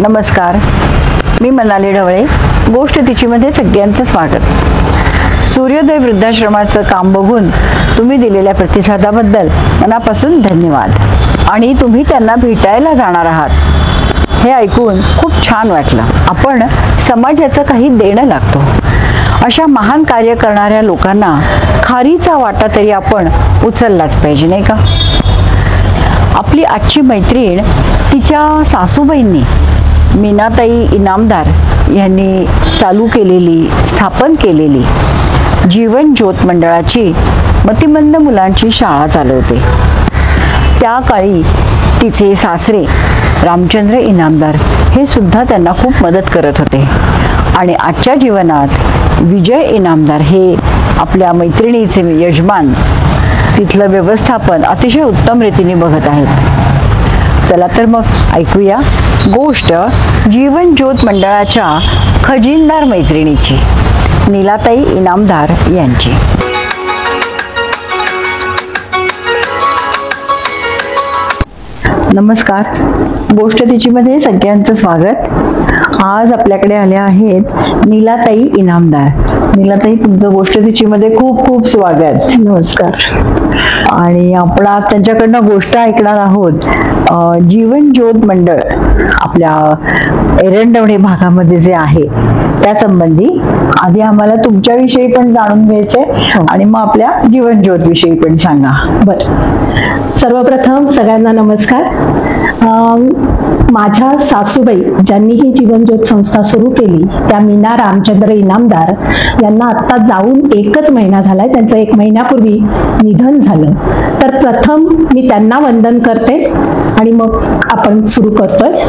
नमस्कार, मी मनाली ढवळे. गोष्ट तिचीमध्ये सगळ्यांचं स्वागत. सूर्योदय वृद्धाश्रमाचं काम बघून तुम्ही दिलेल्या प्रतिसादाबद्दल मनापासून धन्यवाद. आणि तुम्ही त्यांना भेटायला जाणार आहात हे ऐकून खूप छान वाटलं. आपण समाजाचं काही देणं लागतो. अशा महान कार्य करणाऱ्या लोकांना खारीचा वाटा तरी आपण उचललाच पाहिजे, नाही का? आपली आजची मैत्रीण तिच्या सासूबाईंनी मीनाताई इनामदार यांनी चालू केलेली, स्थापन केलेली जीवन ज्योत मंडळाची मतिमंद मुलांची शाळा चालवते. त्या काळी तिचे सासरे रामचंद्र इनामदार हे सुद्धा त्यांना खूप मदत करत होते. आणि आजच्या जीवनात विजय इनामदार हे आपल्या मैत्रिणीचे यजमान तिथलं व्यवस्थापन अतिशय उत्तम रीतीने बघत आहेत. चला तर मग ऐकूया गोष्ट जीवन ज्योत मंडळाच्या खजिनदार मैत्रिणीची, नीलाताई इनामदार यांची. नमस्कार, गोष्ट तिचीमध्ये सगळ्यांचं स्वागत. आज आपल्याकडे आल्या आहेत नीलाताई इनामदार. नीलाताई, तुमचं गोष्ट तिचीमध्ये खूप खूप स्वागत. नमस्कार. आणि आपण आज त्यांच्याकडनं गोष्ट ऐकणार आहोत. जीवन ज्योत मंडळ आपल्या एरंडवणे भागामध्ये जे आहे त्या संबंधी. आधी आम्हाला तुमच्याविषयी पण जाणून घ्यायचंय आणि मग आपल्या जीवन ज्योत विषयी पण सांगा. बरं, सर्वप्रथम सगळ्यांना नमस्कार. माझ्या सासूबाई ज्यांनी ही जीवन ज्योत संस्था सुरू केली त्या मीना रामचंद्र इनामदार यांना आता जाऊन 1च महिना झालाय. त्यांचं 1 महिन्यापूर्वी निधन झालं. तर प्रथम मी त्यांना वंदन करते आणि मग आपण सुरू करतोय.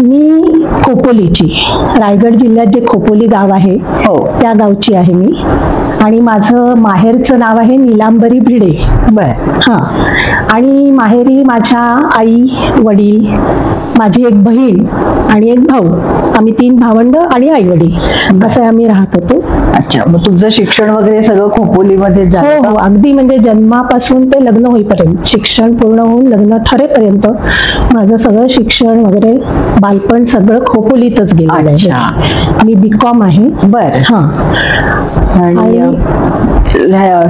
मी खोपोलीची, रायगड जिल्ह्यात जे खोपोली गाव आहे त्या गावची आहे मी. आणि माझं माहेरचं नाव आहे निलांबरी भिडे. बर. आणि माहेरी माझ्या आई वडील, माझी एक बहीण आणि एक भाऊ, आम्ही 3 भावंड आणि आई वडील असं आम्ही राहत होतो. अच्छा, मग तुमचं शिक्षण वगैरे सगळं खोपोलीमध्ये झालं? हो, अगदी म्हणजे जन्मापासून ते लग्न होईपर्यंत, शिक्षण पूर्ण होऊन लग्न ठरेपर्यंत माझं सगळं शिक्षण वगैरे बालपण सगळं खोपोलीतच गेलं. मी BCom आहे. बर. आणि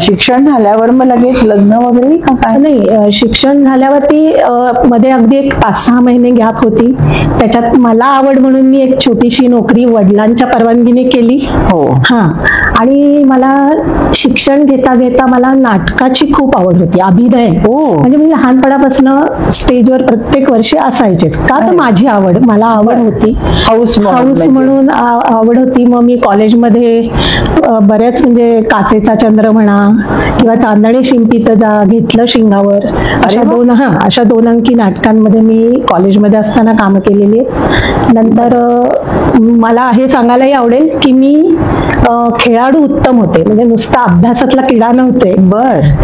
शिक्षण झाल्यावर मग लगेच लग्न वगैरे का काय? नाही, शिक्षण झाल्यावरती मध्ये अगदी एक 5-6 महिने गॅप होती. त्याच्यात मला आवड म्हणून मी एक छोटीशी नोकरी वडिलांच्या परवानगीने केली. आणि मला शिक्षण घेता घेता मला नाटकाची खूप आवड होती, अभिनय. म्हणजे मी लहानपणापासून स्टेजवर प्रत्येक वर्षी असायचेच. का तर माझी आवड, मला आवड होती, हाऊस म्हणून आवड होती. मग मी कॉलेजमध्ये बऱ्याच म्हणजे काचेचा चंद्र म्हणा किंवा चांदणे शिंपीत जा, घेतलं शिंगावर, अशा 2 अंकी नाटकांमध्ये मी कॉलेजमध्ये असताना कामं केलेली आहे. नंतर मला हे सांगायलाही आवडेल की मी खेळाडू उत्तम होते, म्हणजे नुसता अभ्यासातला किडा नव्हते.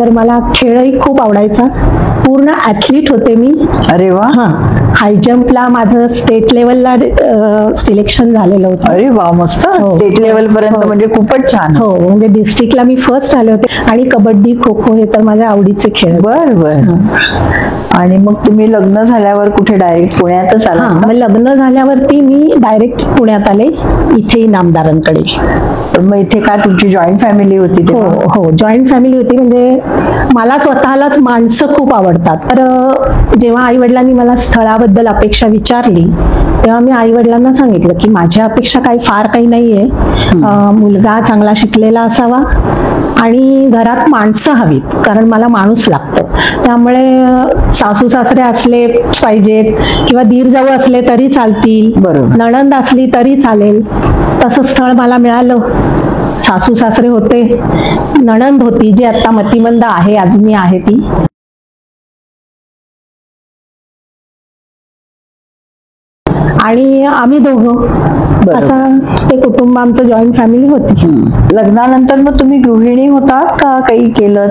तर मला खेळही खूप आवडायचा. पूर्ण ऍथलीट होते मी. अरे वा. हाय जम्पला माझं स्टेट लेवलला सिलेक्शन झालेलं होतं. अरे वा, मस्त. स्टेट लेवल पर्यंत म्हणजे खूपच छान. हो, म्हणजे डिस्ट्रिक्टला मी फर्स्ट आले होते. आणि कबड्डी, खो खो हे तर माझ्या आवडीचे खेळ. बर. आणि मग तुम्ही लग्न झाल्यावर कुठे डायरेक्ट पुण्यातच आला? मग लग्न झाल्यावरती मी डायरेक्ट पुण्यात आले, इथे इनामदारांकडे. मग इथे काय तुमची जॉईंट फॅमिली होती? हो, जॉईंट फॅमिली होती. म्हणजे मला स्वतःलाच माणसं खूप आवडतात. तर जेव्हा आई वडिलांनी मला स्थळाबद्दल अपेक्षा विचारली तेव्हा मी आई वडिलांना सांगितलं की माझ्या अपेक्षा फार काही नाहीये. मुलगा चांगला शिकलेला असावा आणि घरात माणसं हवीत, कारण मला माणूस लागतं. त्यामुळे सासू सासरे असले पाहिजेत किंवा दीर जाऊ असले तरी चालतील, नणंद असली तरी चालेल. तसं स्थळ मला मिळालं. सासू सासरे होते, नणंद होती जी आता मतिमंद आहे, अजूनही आहे ती. आणि आम्ही दोघं असं ते कुटुंब आमचं जॉईंट फॅमिली होती. लग्नानंतर मग तुम्ही गृहिणी होतात का काही केलं?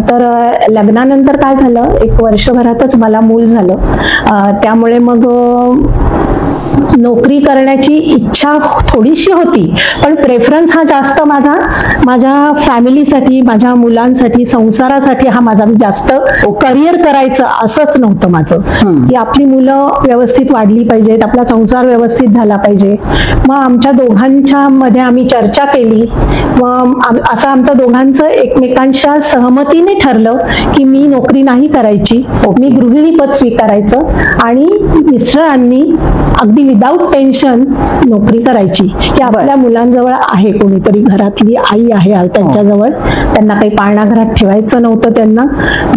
तर लग्नानंतर काय झालं, 1 वर्षभरातच मला मूल झालं. त्यामुळे मग नोकरी करण्याची इच्छा थोडीशी होती, पण प्रेफरन्स हा जास्त माझ्या फॅमिलीसाठी, माझ्या मुलांसाठी, संसारासाठी हा माझा जास्त करिअर करायचं असंच नव्हतं माझं, की आपली मुलं व्यवस्थित वाढली पाहिजेत, आपला संसार व्यवस्थित झाला पाहिजे. मग आमच्या दोघांच्या मध्ये आम्ही चर्चा केली. मग असं आमचं दोघांचं एकमेकांच्या सहमतीने ठरलं की मी नोकरी नाही करायची, मी गृहिणी पद स्वीकारायचं आणि मिस्टरांनी अगदी विदाऊट टेन्शन नोकरी करायची, की आपल्या मुलांजवळ आहे कोणीतरी, घरातली आई आहे त्यांच्याजवळ, त्यांना काही पाळणाघरात ठेवायचं नव्हतं त्यांना.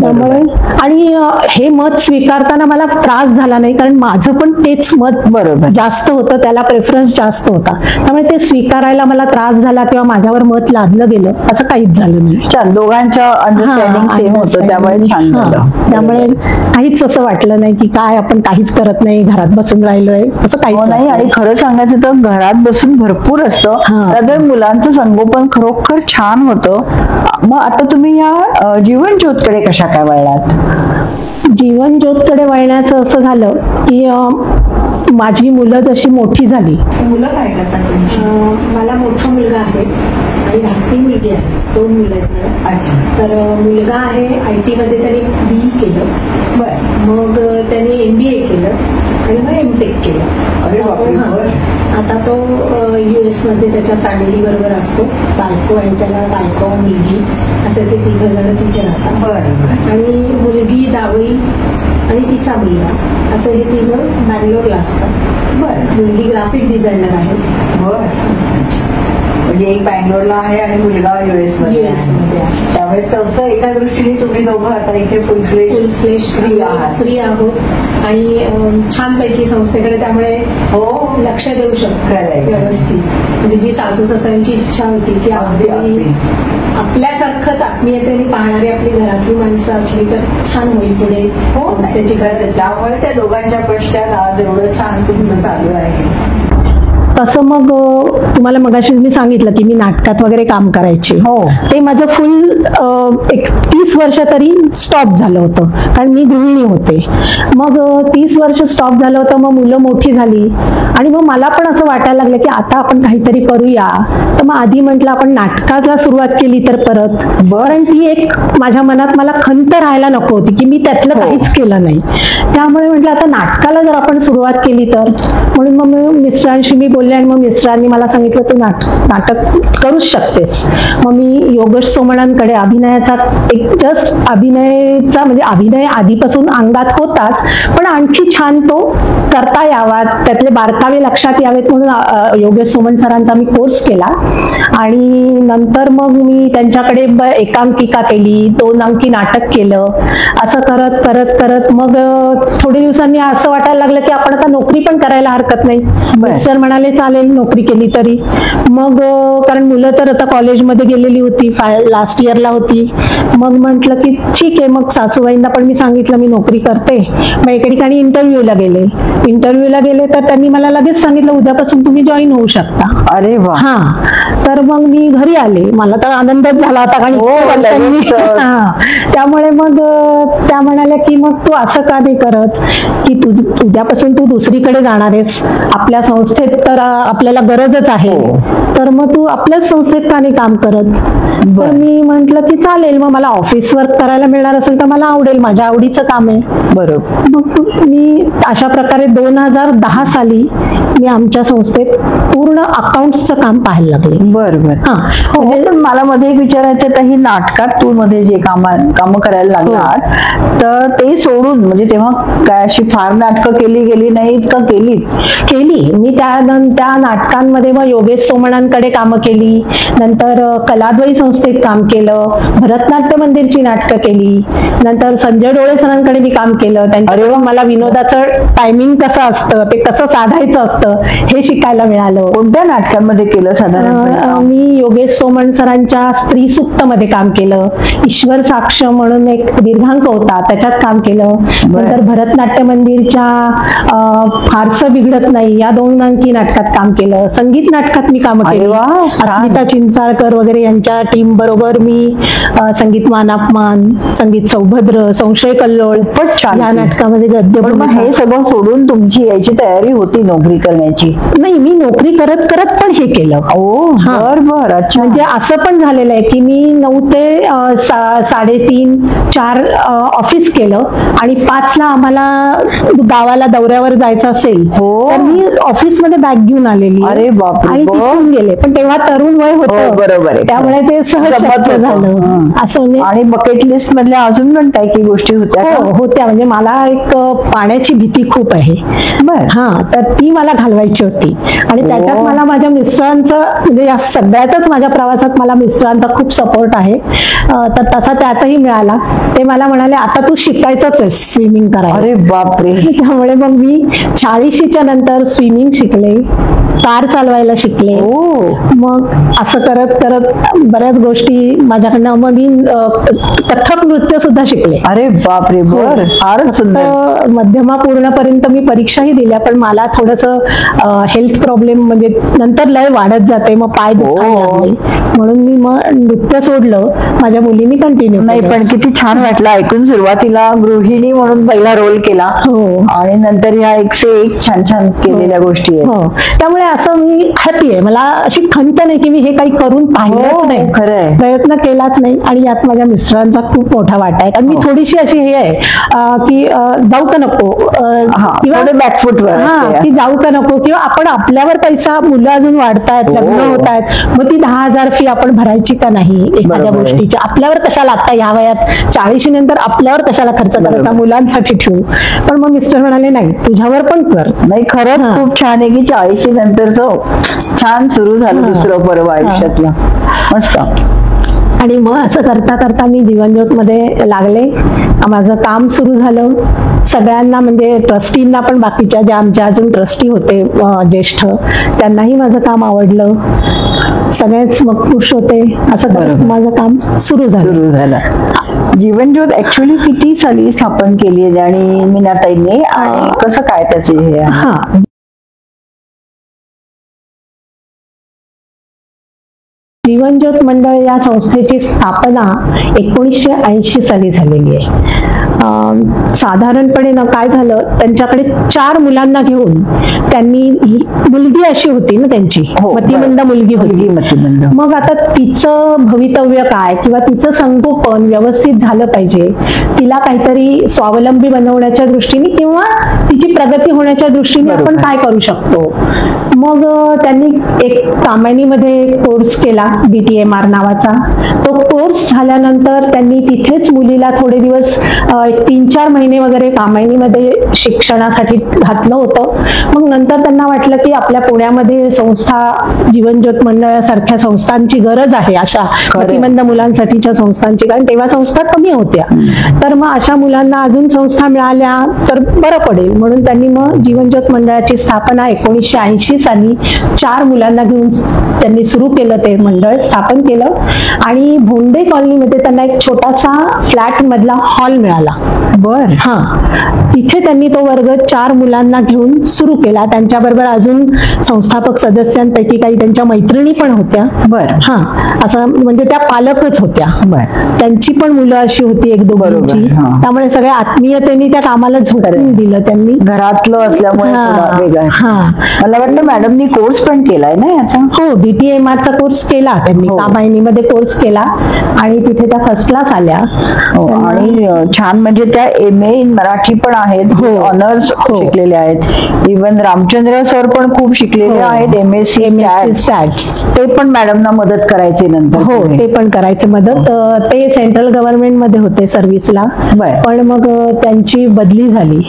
त्यामुळे आणि हे मत स्वीकारताना मला त्रास झाला नाही, कारण माझं पण तेच मत बरोबर जास्त होतं, त्याला प्रेफरन्स जास्त होता. त्यामुळे ते स्वीकारायला मला त्रास झाला किंवा माझ्यावर मत लादलं गेलं असं काहीच झालं नाही. छान, दोघांच्या अंडरस्टँडिंग सेम होतं, त्यामुळे छान झालं. त्यामुळे काहीच असं वाटलं नाही की काय आपण काहीच करत नाही, घरात बसून राहिलोय, असं काहीच नाही. आणि खरं सांगायचं तर घरात बसून भरपूर असतं, त्यात मुलांचं संगोपन खरोखर छान होतं. मग आता तुम्ही या जीवन ज्योतकडे कशा काय वळलात? जीवन ज्योतकडे वळण्याचं असं झालं की माझी मुलं जशी मोठी झाली. मुलं काय करतात तुमची? मला मोठा मुलगा आहे आणि धाकटी मुलगी आहे, 2 मुलं आहेत मला. अच्छा. तर मुलगा आहे IT मध्ये, त्याने BE केलं, मग त्याने MBA केलं आणि मग MTech केलं. आता तो US मध्ये त्याच्या फॅमिली बरोबर असतो, बायको आणि त्याला बायको मुलगी असे ते 3 जण तिथे राहतात. आणि मुलगी, जावई आणि तिचा मुलगा असं हे 3 बँगलोरला असतात. मुलगी ग्राफिक डिझायनर आहे. म्हणजे एक बँगलोरला आहे आणि मुलगा US मध्ये आहे. त्यामुळे तसं एका दृष्टीने तुम्ही दोघं आता इथे फुल फ्लेश फ्री आहोत आणि छानपैकी संस्थेकडे त्यामुळे लक्ष देऊ शकतो व्यवस्थित. म्हणजे जी सासू सासऱ्यांची इच्छा होती की आपल्यासारखंच आत्मीयतेने पाहणारी आपली घरातली माणसं असली तर छान होईल पुढे संस्थेची गरज. त्यामुळे त्या दोघांच्या पश्चात आज एवढं छान तुमचं चालू आहे. तसं मग तुम्हाला मगाशीच मी सांगितलं की मी नाटकात वगैरे काम करायचे. ते माझं फुल 30 वर्ष तरी स्टॉप झालं होतं, कारण मी गृहिणी होते. मग 30 वर्ष स्टॉप झालं होतं. मग मुलं मोठी झाली आणि मग मला पण असं वाटायला लागलं की आता आपण काहीतरी करूया. तर मग आधी म्हटलं आपण नाटकाला सुरुवात केली तर परत, कारण ती एक माझ्या मनात मला खंत राहायला नको होती की मी त्यातलं काहीच केलं नाही. त्यामुळे म्हटलं आता नाटकाला जर आपण सुरुवात केली तर, म्हणून मग मिस्टरांशी मी बोलले आणि मग मिस्टरांनी मला सांगितलं तू नाटक करूच शकतेस. मग मी योगेश सोमणांकडे अभिनयाचा एक जस्ट अभिनयचा म्हणजे अभिनय आधीपासून अंगात होताच, पण आणखी छान तो करता यावा, त्यातले बारकावे लक्षात यावेत म्हणून योगेश सोमण सरांचा मी कोर्स केला. आणि नंतर मग मी त्यांच्याकडे एकांकिका केली, 2 अंकी नाटक केलं. असं करत करत करत मग थोड्या दिवसांनी असं वाटायला लागलं की आपण आता नोकरी पण करायला हरकत नाही. मिस्टर म्हणाले चालेल नोकरी केली तरी. मग कारण मुलं तर आता कॉलेजमध्ये गेलेली होती, लास्ट इयरला होती. मग म्हटलं की ठीक आहे. मग सासूबाईंना पण मी सांगितलं मी नोकरी करते. मग एके ठिकाणी इंटरव्ह्यूला गेले तर त्यांनी मला लगेच सांगितलं उद्यापासून तुम्ही जॉईन होऊ शकता. अरे वा. तर मग मी घरी आले. मला तर आनंदच झाला होता, कारण त्यामुळे मग त्या म्हणाल्या की मग तू असं का नाही करत की उद्यापासून तू दुसरीकडे जाणार आहेस, आपल्या संस्थेत तर आपल्याला गरजच आहे, तर मग तू आपल्याच संस्थेत का नाही काम करत. तर मी म्हंटल की चालेल, मग मला ऑफिस वर्क करायला मिळणार असेल तर मला आवडेल, माझ्या आवडीचं काम आहे. बरोबर. मग मी अशा प्रकारे 2010 साली मी आमच्या संस्थेत पूर्ण अकाउंट्सचं काम पाहायला लागले. बरोबर. पण मला मध्ये एक विचारायचं तर ही नाटकात तू मध्ये जे काम करायला लागणार तर ते सोडून म्हणजे तेव्हा काय अशी फार नाटकं केली गेली नाहीत का? केली मी त्या नाटकांमध्ये मग योगेश सोमणांकडे कामं केली, नंतर कलाद्वयी संस्थेत काम केलं, भरतनाट्य मंदिरची नाटकं केली, नंतर संजय डोळे सरांकडे मी काम केलं. त्यांच्याकडे मला विनोदाचं टायमिंग कसं असतं, ते कसं साधायचं असतं हे शिकायला मिळालं. कोणत्या नाटकांमध्ये केलं साधारण? मी योगेश सोमण सरांच्या स्त्री सुक्त मध्ये काम केलं. ईश्वर साक्ष म्हणून एक दीर्घांक होता, त्याच्यात काम केलं. नंतर भरतनाट्य मंदिरच्या फारसं बिघडत नाही या 2 अंकी नाटकात काम केलं. संगीत नाटकात मी काम केली. अस्मिता चिंचाळकर वगैरे यांच्या टीम बरोबर मी संगीत मानापमान, संगीत सौभद्र, संशय कल्लोळ या नाटकामध्ये गद्य. मग हे सगळं सोडून तुमची याची तयारी होती नोकरी करण्याची? नाही, मी नोकरी करत करत पण हे केलं. बर. अच्छा. म्हणजे असं पण झालेलं आहे की मी 9 ते 3:30, 4 ऑफिस केलं आणि 5ला आम्हाला गावाला दौऱ्यावर जायचं असेल तर मी ऑफिसमध्ये बॅग घेऊन आलेली. अरे बापरे. आणि तिथून गेले. पण तेव्हा तरुण वय होतं, बरोबर आहे, त्यामुळे ते सहज शक्य झालं असं. म्हणजे आणि बकेट लिस्ट मधल्या अजून पण काही काही गोष्टी होत्या? होत्या. म्हणजे मला एक पाण्याची भीती खूप आहे. तर ती मला घालवायची होती आणि त्याच्यात मला माझ्या मिस्टरांचं, म्हणजे या सगळ्यातच माझ्या प्रवासात मला मिस्टरांचा खूप सपोर्ट आहे. तर तसा त्यातही मिळाला. ते मला म्हणाले आता तू शिकायचंच आहे स्विमिंग करायला. अरे बापरे. त्यामुळे मग मी 40च्या नंतर स्विमिंग शिकले, कार चालवायला शिकले. मग असं करत करत बऱ्याच गोष्टी माझ्याकडनं. मग मी कथक नृत्य सुद्धा शिकले. अरे बापरे. बर. फारच सुंदर. मध्यमा पूर्णपर्यंत मी परीक्षाही दिल्या, पण मला थोडंसं हेल्थ प्रॉब्लेम, म्हणजे नंतर लय वाढत जाते, मग पाय दुखायला लागले, म्हणून मी मग नृत्य सोडलं. माझ्या मुलींनी कंटिन्यू. नाही, पण किती छान वाटलं ऐकून. सुरुवातीला गृहिणी म्हणून पहिला रोल केला आणि नंतर ह्या 101 छान छान केलेल्या गोष्टी आहेत. त्यामुळे असं मी हॅपी आहे. मला अशी खंत नाही की मी हे काही करून पाहिलंच नाही, खरंय, प्रयत्न केलाच नाही. आणि यात माझ्या मिस्टरांचा खूप मोठा वाटा आहे. कारण मी थोडीशी अशी हे आहे की जाऊ का नको, किंवा बॅकफुटवर की जाऊ का नको, किंवा आपण आपल्यावर पैसा, मुलं अजून वाढतायत, लग्न होत आहेत, मग ती 10,000 फी आपण भरायची का नाही एखाद्या गोष्टीची? आपल्यावर कशाला आता या वयात 40 नंतर आपल्यावर कशाला खर्च करायचा, मुलांसाठी ठेवू. पण मग मिस्टर म्हणाले नाही, तुझ्यावर पण कर. नाही, खरंच खूप छान आहे की 40 नंतरच छान सुरू झालं दुसरं पर्व आयुष्यातलं. मस्त. आणि मग असं करता करता मी जीवनज्योत मध्ये लागले. माझं काम सुरू झालं. सगळ्यांना, म्हणजे ट्रस्टींना पण, बाकीच्या ज्या आमच्या अजून ट्रस्टी होते ज्येष्ठ, त्यांनाही माझं काम आवडलं. सगळेच मग खुश होते. असं करत माझं काम सुरू झालं. जीवनज्योत ऍक्च्युअली किती साली स्थापन केली आहे आणि मीनाताईंनी, आणि कसं काय त्याचे हे? जीवनज्योत मंडळ या संस्थेची स्थापना 1980 साली झालेली आहे. साधारणपणे काय झालं, त्यांच्याकडे 4 मुलांना घेऊन त्यांनी, मुलगी अशी होती ना त्यांची, मतिमंद मुलगी होती. मग आता तिचं भवितव्य काय, किंवा तिचं संगोपन व्यवस्थित झालं पाहिजे, तिला काहीतरी स्वावलंबी बनवण्याच्या दृष्टीने किंवा तिची प्रगती होण्याच्या दृष्टीने आपण काय करू शकतो. मग त्यांनी एक कामानीमध्ये कोर्स केला, BTMR नावाचा. तो कोर्स झाल्यानंतर त्यांनी तिथेच मुलीला थोडे दिवस 3-4 महिने वगैरे कामानीमध्ये शिक्षणासाठी घातलं होतं. मग नंतर त्यांना वाटलं की आपल्या पुण्यामध्ये संस्था, जीवनज्योत मंडळासारख्या संस्थांची गरज आहे, अशा मतिमंद मुलांसाठीच्या संस्थांची, कारण तेव्हा संस्था कमी होत्या. तर मग अशा मुलांना अजून संस्था मिळाल्या तर बरं पडेल, म्हणून त्यांनी मग जीवनज्योत मंडळाची स्थापना 1980 साली 4 मुलांना घेऊन त्यांनी सुरू केलं, ते मंडळ स्थापन केलं. आणि भोंडे कॉलनीमध्ये त्यांना एक छोटासा फ्लॅट मधला हॉल मिळाला. तिथे त्यांनी तो वर्ग 4 मुलांना घेऊन सुरू केला. त्यांच्याबरोबर अजून संस्थापक सदस्यांपैकी काही त्यांच्या मैत्रिणी पण होत्या. असं म्हणजे त्या पालकच होत्या. त्यांची पण मुलं अशी होती 1-2. त्यामुळे सगळ्या आत्मीयतेने त्या कामाला झोकून दिलं त्यांनी, घरातलं असल्यामुळे. मला वाटलं मॅडमनी कोर्स पण केलाय ना याचा? हो, BTMRचा कोर्स केला त्यांनी, कामायनीमध्ये कोर्स केला आणि तिथे त्या फर्स्ट क्लास आल्या. आणि छान, म्हणजे त्या MA इन मराठी पण आहेत, ऑनर्स शिकलेले आहेत. इव्हन रामचंद्र सर पण खूप शिकलेले आहेत, MSc स्टॅट्स. ते पण मॅडमना मदत करायचे नंतर. ते पण करायचे मदत. ते सेंट्रल गव्हर्नमेंट मध्ये होते सर्व्हिसला, पण मग त्यांची बदली झाली.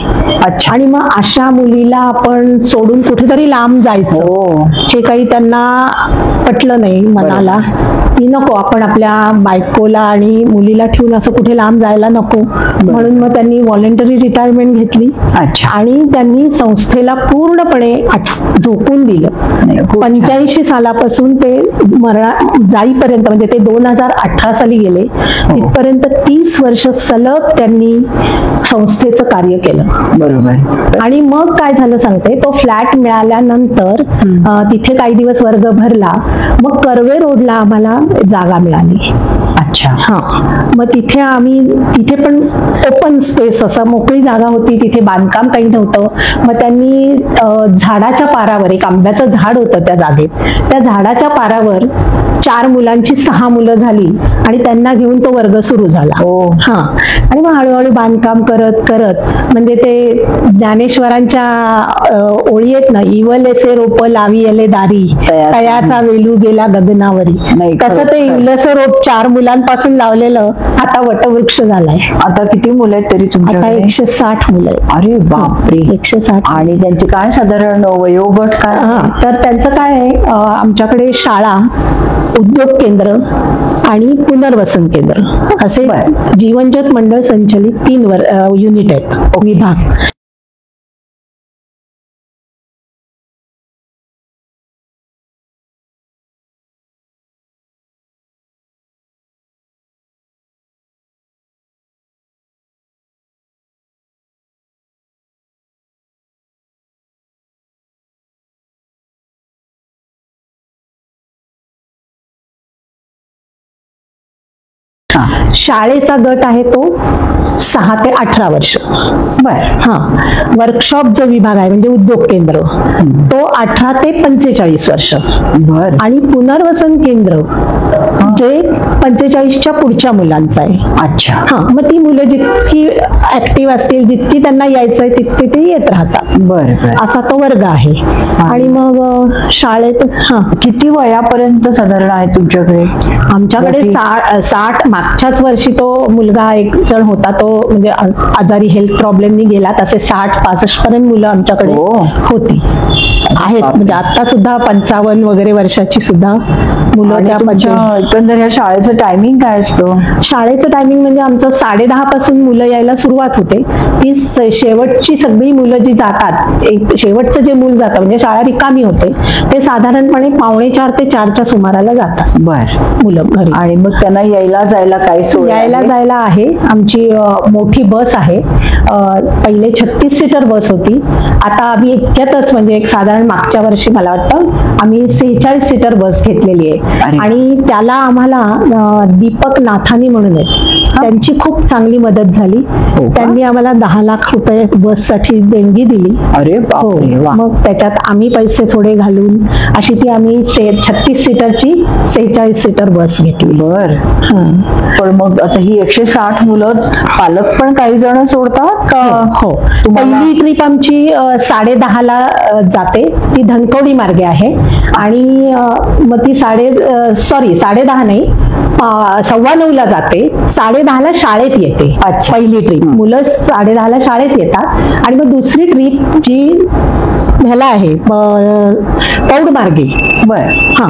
आणि मग अशा मुलीला आपण सोडून कुठेतरी लांब जायचं, हे काही त्यांना पटलं नाही मनात. मला की नको, आपण आपल्या बायकोला आणि मुलीला ठेवून असं कुठे लांब जायला नको, म्हणून मग त्यांनी व्हॉलेंटरी रिटायरमेंट घेतली. अच्छा. आणि त्यांनी संस्थेला पूर्णपणे झोकून दिलं. खूप छान. 85 सालापासून ते जाईपर्यंत, म्हणजे ते 2018 साली गेले, तिथपर्यंत 30 वर्ष सलग त्यांनी संस्थेचं कार्य केलं. बरोबर. आणि मग काय झालं सांगते, तो फ्लॅट मिळाल्यानंतर तिथे काही दिवस वर्ग भरला, मग कर्वे रोडला आम्हाला जागा मिळाली. अच्छा. हा, मग तिथे पण ओपन स्पेस, असं मोकळी जागा होती, तिथे बांधकाम काही नव्हतं. मग त्यांनी झाडाच्या पारावर, एक आंब्याचं झाड होतं त्या जागेत, त्या झाडाच्या पारावर 4 मुलांची 6 मुलं झाली आणि त्यांना घेऊन तो वर्ग सुरू झाला. हा, आणि मग हळूहळू बांधकाम करत करत, म्हणजे ते ज्ञानेश्वरांच्या ओळी आहेत ना, इवलेसे रोप लावी येले दारी, तयाचा वेलू गेला गगनावरी, तसं ते इवलेसे रोप 4 मुलांपासून लावलेलं आता वटवृक्ष झालाय. आता किती मुलं आहेत तरी तुमच्या? आता 160 मुलं आहेत. अरे बापरे. 160. आणि त्यांचे काय साधारण वयोगट काय? तर त्यांचं काय आहे, आमच्याकडे शाळा, उद्योग केंद्र आणि पुनर्वसन केंद्र असे जीवनज्योत मंडळ संचलित 3 युनिट आहेत, विभाग. शाळेचा गट आहे तो 6 ते 18 वर्ष. बर. हा, वर्कशॉप जो विभाग आहे म्हणजे उद्योग केंद्र, तो 18 ते 45 वर्ष. बर. आणि पुनर्वसन केंद्र जे 45च्या पुढच्या मुलांचं आहे. अच्छा. हा, मग ती मुलं जितकी ऍक्टिव्ह असतील, जितकी त्यांना यायचंय तितके ते येत राहतात. बर. असा तो वर्ग आहे. आणि मग शाळेत किती वयापर्यंत साधारण आहे तुमच्याकडे? आमच्याकडे 60, मागच्याच वर्षी तो मुलगा एक जण होता, तो म्हणजे आजारी हेल्थ प्रॉब्लेमनी गेला, तसे 60-65 पर्यंत मुलं आमच्याकडे होती, आहेत. म्हणजे आता सुद्धा 55 वगैरे वर्षाची सुद्धा मुलं त्या. एकंदर या शाळेचं टायमिंग काय असतं? शाळेचं टायमिंग म्हणजे आमचं 10:30 पासून मुलं यायला सुरुवात होते. ती शेवटची सगळी मुलं जी जातात, शेवटचं जे मूल जातं म्हणजे शाळा रिकामी होते, ते साधारणपणे 3:45 ते 4च्या सुमाराला जातात. बर. मुलं घरी. आणि मग त्यांना यायला जायला काय सोय? यायला जायला आहे, आमची मोठी बस आहे. पहिले 36 सीटर बस होती, आता आम्ही इतक्यातच, म्हणजे एक साधारण मागच्या वर्षी मला वाटतं आम्ही 46 सीटर बस घेतलेली आहे. आणि त्याला आम्हाला दीपक नाथानी म्हणून आहेत, त्यांची खूप चांगली मदत झाली. त्यांनी आम्हाला 10 लाख रुपये बससाठी देणगी दिली. अरे बापरे. मग त्याच्यात आम्ही पैसे थोडे घालून अशी ती आम्ही 36 सीटरची 46 सीटर बस घेतली. बर. पण मग आता ही 160 मुलं पालक पण काही जण सोडतात का? हो. पहिली ट्रिप आमची 10:30ला जाते, ती धनकवडी मार्गे आहे. आणि मग ती 10:30 नाही, 9:15ला जाते, 10:30ला शाळेत येते. पहिली ट्रिप मुलं 10:30ला शाळेत येतात. आणि मग दुसरी ट्रिप जी ह्याला आहे पौड मार्गे, बर, हा,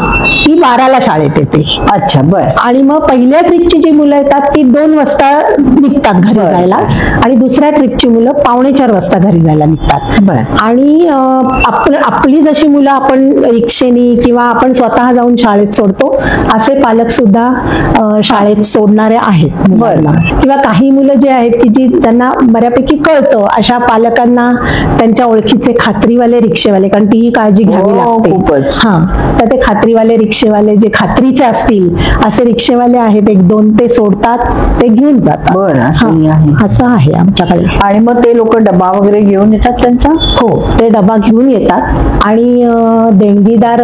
ती 12ला शाळेत येते. अच्छा. बर. आणि मग पहिल्या ट्रिपची जी मुलं येतात ती 2 वाजता निघतात घरी जायला, आणि दुसऱ्या ट्रिपची मुलं 3:45 वाजता घरी जायला निघतात. बर. आणि आपली जशी मुलं आपण रिक्षेनी किंवा आपण स्वतः जाऊन शाळेत सोडतो, असे पालक सुद्धा शाळेत सोडणारे आहेत मुलांना. किंवा काही मुलं जे आहेत की ज्यांना बऱ्यापैकी कळतं, अशा पालकांना त्यांच्या ओळखीचे खात्रीवाले रिक्षेवाले, कारण ती काळजी घ्यावी लागते. हा, तर ते खात्रीवाले रिक्षेवाले जे खात्रीचे असतील असे रिक्षेवाले आहेत, 1-2 ते सोडतात, ते घेऊन जातात. बरं. असं आहे आमच्याकडे. आणि मग ते लोक डबा वगैरे घेऊन येतात त्यांचा? हो, ते डबा घेऊन येतात. आणि देणगीदार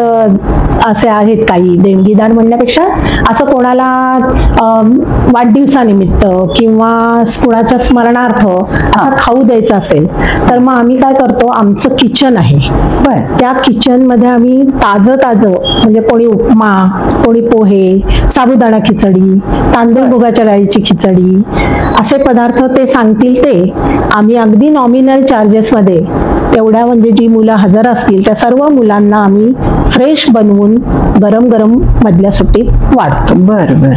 असे आहेत, काही देणगीदार म्हणण्यापेक्षा असं कोणाला वाढदिवसानिमित्त किंवा कुणाच्या स्मरणार्थ असा खाऊ द्यायचा असेल, तर मग आम्ही काय करतो, आमचं किचन आहे आहे. बर. त्या किचन मध्ये आम्ही ताजं म्हणजे कोणी उपमा, कोणी पोहे, साबुदाणा खिचडी, तांदूळ मुगाच्या डाळीची खिचडी, असे पदार्थ ते सांगतील ते आम्ही अगदी नॉमिनल चार्जेस मध्ये एवढ्या म्हणजे जी मुलं हजर असतील त्या सर्व मुलांना आम्ही फ्रेश बनवून गरम गरम मधल्या सुट्टीत वाढतो. बर बर.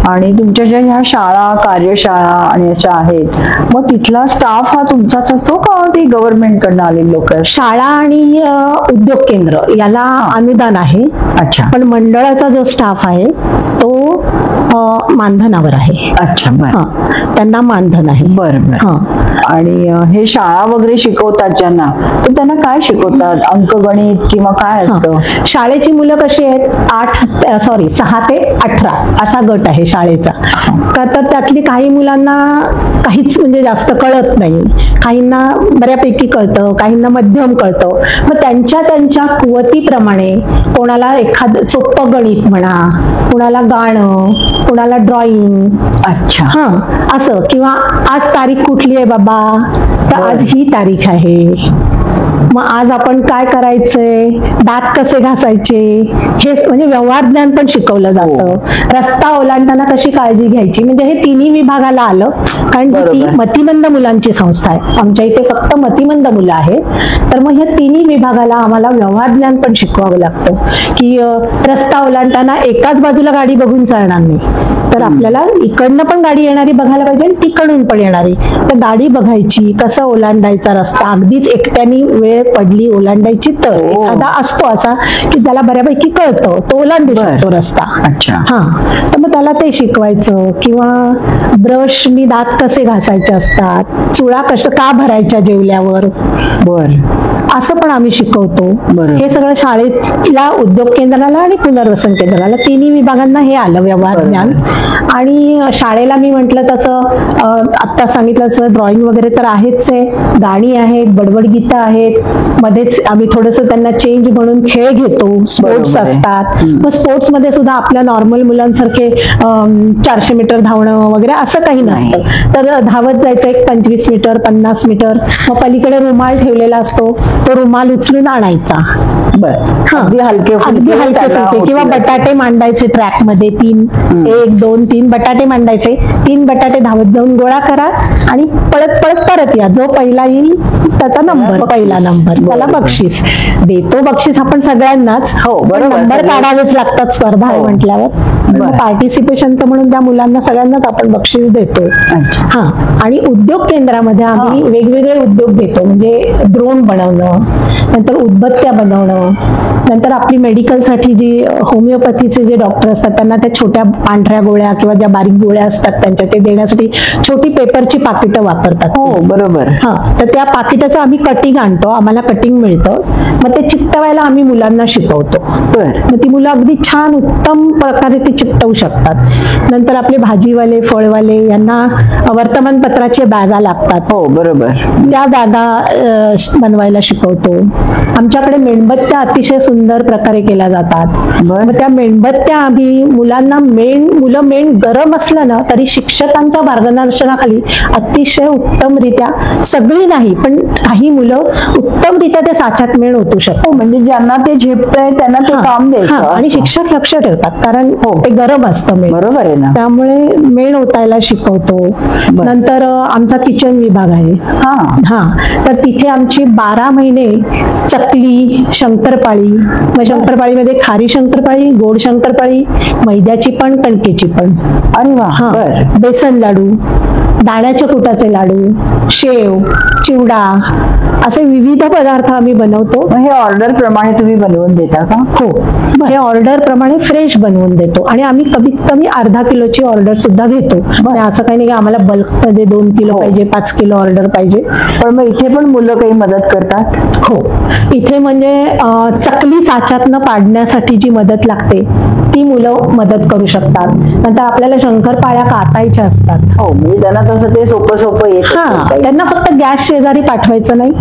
आणि तुमच्या ज्या ह्या शाळा, कार्यशाळा आणि अशा आहेत, मग तिथला स्टाफ हा तुमचाच असतो का ते गव्हर्नमेंट कडनं आलेले लोक? शाळा आणि उद्योग केंद्र याला अनुदान आहे. अच्छा. पण मंडळाचा जो स्टाफ आहे तो मानधनावर आहे. अच्छा. बर. त्यांना मानधन आहे. बर बर. आणि हे शाळा वगैरे शिकवतात ज्यांना, तर त्यांना काय शिकवतात? अंकगणित किंवा काय असतं? शाळेची मुलं कशी आहेत? 6 ते 18 असा गट आहे शाळेचा. का तर त्यातली काही मुलांना काहीच म्हणजे जास्त कळत नाही, काहींना बऱ्यापैकी कळतं, काहींना मध्यम कळतं. मग त्यांच्या त्यांच्या कुवतीप्रमाणे कोणाला एखादं सोपं गणित म्हणा, कुणाला गाणं, कुणाला ड्रॉइंग. अच्छा. असं. किंवा आज तारीख कुठली आहे बाबा, तर आज ही तारीख आहे. मग आज आपण काय करायचंय, दात कसे घासायचे, हे म्हणजे व्यवहार ज्ञान पण शिकवलं जातं. रस्ता ओलांडताना कशी काळजी घ्यायची, म्हणजे हे तिन्ही विभागाला आलं. कारण ती मतिमंद मुलांची संस्था आहे. आमच्या इथे फक्त मतिमंद मुलं आहेत. तर मग ह्या तिन्ही विभागाला आम्हाला व्यवहार ज्ञान पण शिकवावं लागतं. की रस्ता ओलांडताना एकाच बाजूला गाडी बघून चालणार नाही, तर आपल्याला इकडनं पण गाडी येणारी बघायला पाहिजे आणि तिकडून पण येणारी. तर गाडी बघायची, कसं ओलांडायचा रस्ता, अगदीच एकट्याने वेळ पडली ओलांडायची तर एखादा असतो असा की त्याला बऱ्यापैकी कळतं, तो ओलांडू शकतो रस्ता. अच्छा. तर मग त्याला ते शिकवायचं. किंवा ब्रशनी दात कसे घासायचे असतात, चुळा कसं का भरायच्या जेवल्यावर, बर, असं पण आम्ही शिकवतो. हे सगळं शाळेतल्या उद्योग केंद्राला आणि पुनर्वसन केंद्राला तिन्ही विभागांना हे आलं व्यवहार ज्ञान. आणि शाळेला मी म्हटलं तसं आता सांगितलं तसं ड्रॉइंग वगैरे तर आहेच आहे, गाणी आहेत, बडबड गीतं आहेत. मध्येच आम्ही थोडंसं त्यांना चेंज म्हणून खेळ घेतो, स्पोर्ट्स असतात. मग स्पोर्ट्स मध्ये सुद्धा आपल्या नॉर्मल मुलांसारखे 400 मीटर धावणं वगैरे असं काही नसतं. तर धावत जायचं 25 मीटर, 50 मीटर. मग पलीकडे रुमाल ठेवलेला असतो, तो रुमाल उचलून आणायचा. अगदी हलके फुलके. किंवा बटाटे मांडायचे ट्रॅक मध्ये 3, 1, 2, 3 बटाटे मांडायचे. 3 बटाटे धावत जाऊन गोळा करा आणि पळत पळत परत या. जो पहिला येईल त्याचा नंबर, पहिला नंबर, त्याला बक्षीस देतो. बक्षीस आपण सगळ्यांनाच, नंबर काढावेच लागतात स्पर्धा आहे म्हटल्यावर. पार्टिसिपेशनचं म्हणून त्या मुलांना सगळ्यांनाच आपण बक्षीस देतो. आणि उद्योग केंद्रामध्ये आम्ही वेगवेगळे उद्योग देतो. म्हणजे ड्रोन बनवणं, नंतर उदबत्त्या बनवणं, नंतर आपली मेडिकलसाठी जी होमिओपॅथीचे जे डॉक्टर असतात त्यांना त्या छोट्या पांढऱ्या गोळ्या किंवा ज्या बारीक गोळ्या असतात त्यांच्या ते देण्यासाठी छोटी पेपरची पाकिटं वापरतात. बरोबर. तर त्या पाकिटाचं आम्ही कटिंग आणतो, आम्हाला कटिंग मिळतं. मग ते चिकटवायला आम्ही मुलांना शिकवतो. मग ती मुलं अगदी छान उत्तम प्रकारे ते चिकटवू शकतात. नंतर आपले भाजीवाले, फळवाले यांना वर्तमानपत्राच्या बॅगा लागतात. बरोबर. त्या बॅगा बनवायला शिकवतो. आमच्याकडे मेणबत्त्या अतिशय सुंदर प्रकारे केल्या जातात. मग त्या मेणबत्त्या आम्ही मुलांना मुलं मेण गरम असलं ना तरी शिक्षकांच्या मार्गदर्शनाखाली अतिशय उत्तमरित्या, सगळी नाही पण काही मुलं उत्तमरित्या त्या साच्यात मेण ओतू शकतो. म्हणजे ज्यांना ते झेपतंय त्यांना ते काम द्यायचं. आणि शिक्षक लक्ष ठेवतात कारण ते गरम असतं मेण. बरोबर आहे ना. त्यामुळे मेण ओतायला शिकवतो. नंतर आमचा किचन विभाग आहे. तर तिथे आमची 12 महिने चकली, शंकरपाळी, मग शंकरपाळीमध्ये खारी शंकरपाळी, गोड शंकरपाळी, मैद्याची पण, कणकेची पण. अरे वा. बेसन लाडू, दाण्याच्या कुटाचे लाडू, शेव, चिवडा, असे विविध पदार्थ आम्ही बनवतो. हे ऑर्डर प्रमाणे तुम्ही बनवून देता का? हो, हे ऑर्डर प्रमाणे फ्रेश बनवून देतो. आणि आम्ही कमीत कमी अर्धा किलोची ऑर्डर सुद्धा घेतो. असं काही नाही की आम्हाला बल्क मध्ये 2 किलो पाहिजे, 5 किलो ऑर्डर पाहिजे. पण मग इथे पण मुलं काही मदत करतात? हो, इथे म्हणजे चकली साच्यातनं पाडण्यासाठी जी मदत लागते ती मुलं मदत करू शकतात. नंतर आपल्याला शंकरपाळ्या कातायच्या असतात. म्हणजे त्यांना तसं ते सोपं येत. त्यांना फक्त गॅस शेजारी पाठवायचं नाही,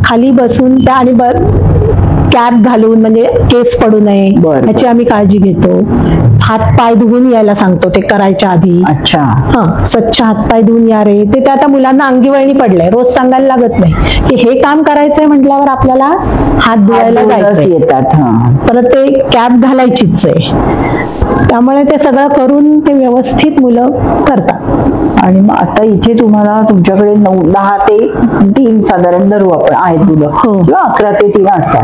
खाली बसून त्या आणि कॅप घालून म्हणजे केस पडू नये बरं. याची आम्ही काळजी घेतो. हात पाय धुवून यायला सांगतो ते करायच्या आधी. अच्छा. स्वच्छ हातपाय धुवून या रे. ते आता मुलांना अंगीवळणी पडलंय, रोज सांगायला लागत नाही की हे काम करायचंय म्हटल्यावर आपल्याला हात धुवायला जायचं येतात. परत ते कॅप घालायचीच आहे. त्यामुळे ते सगळं करून ते व्यवस्थित मुलं करतात. आणि मग आता इथे तुम्हाला तुमच्याकडे 10 ते 3 साधारण धरू आपण आहेत मुलं, किंवा 11 ते 3 असतात.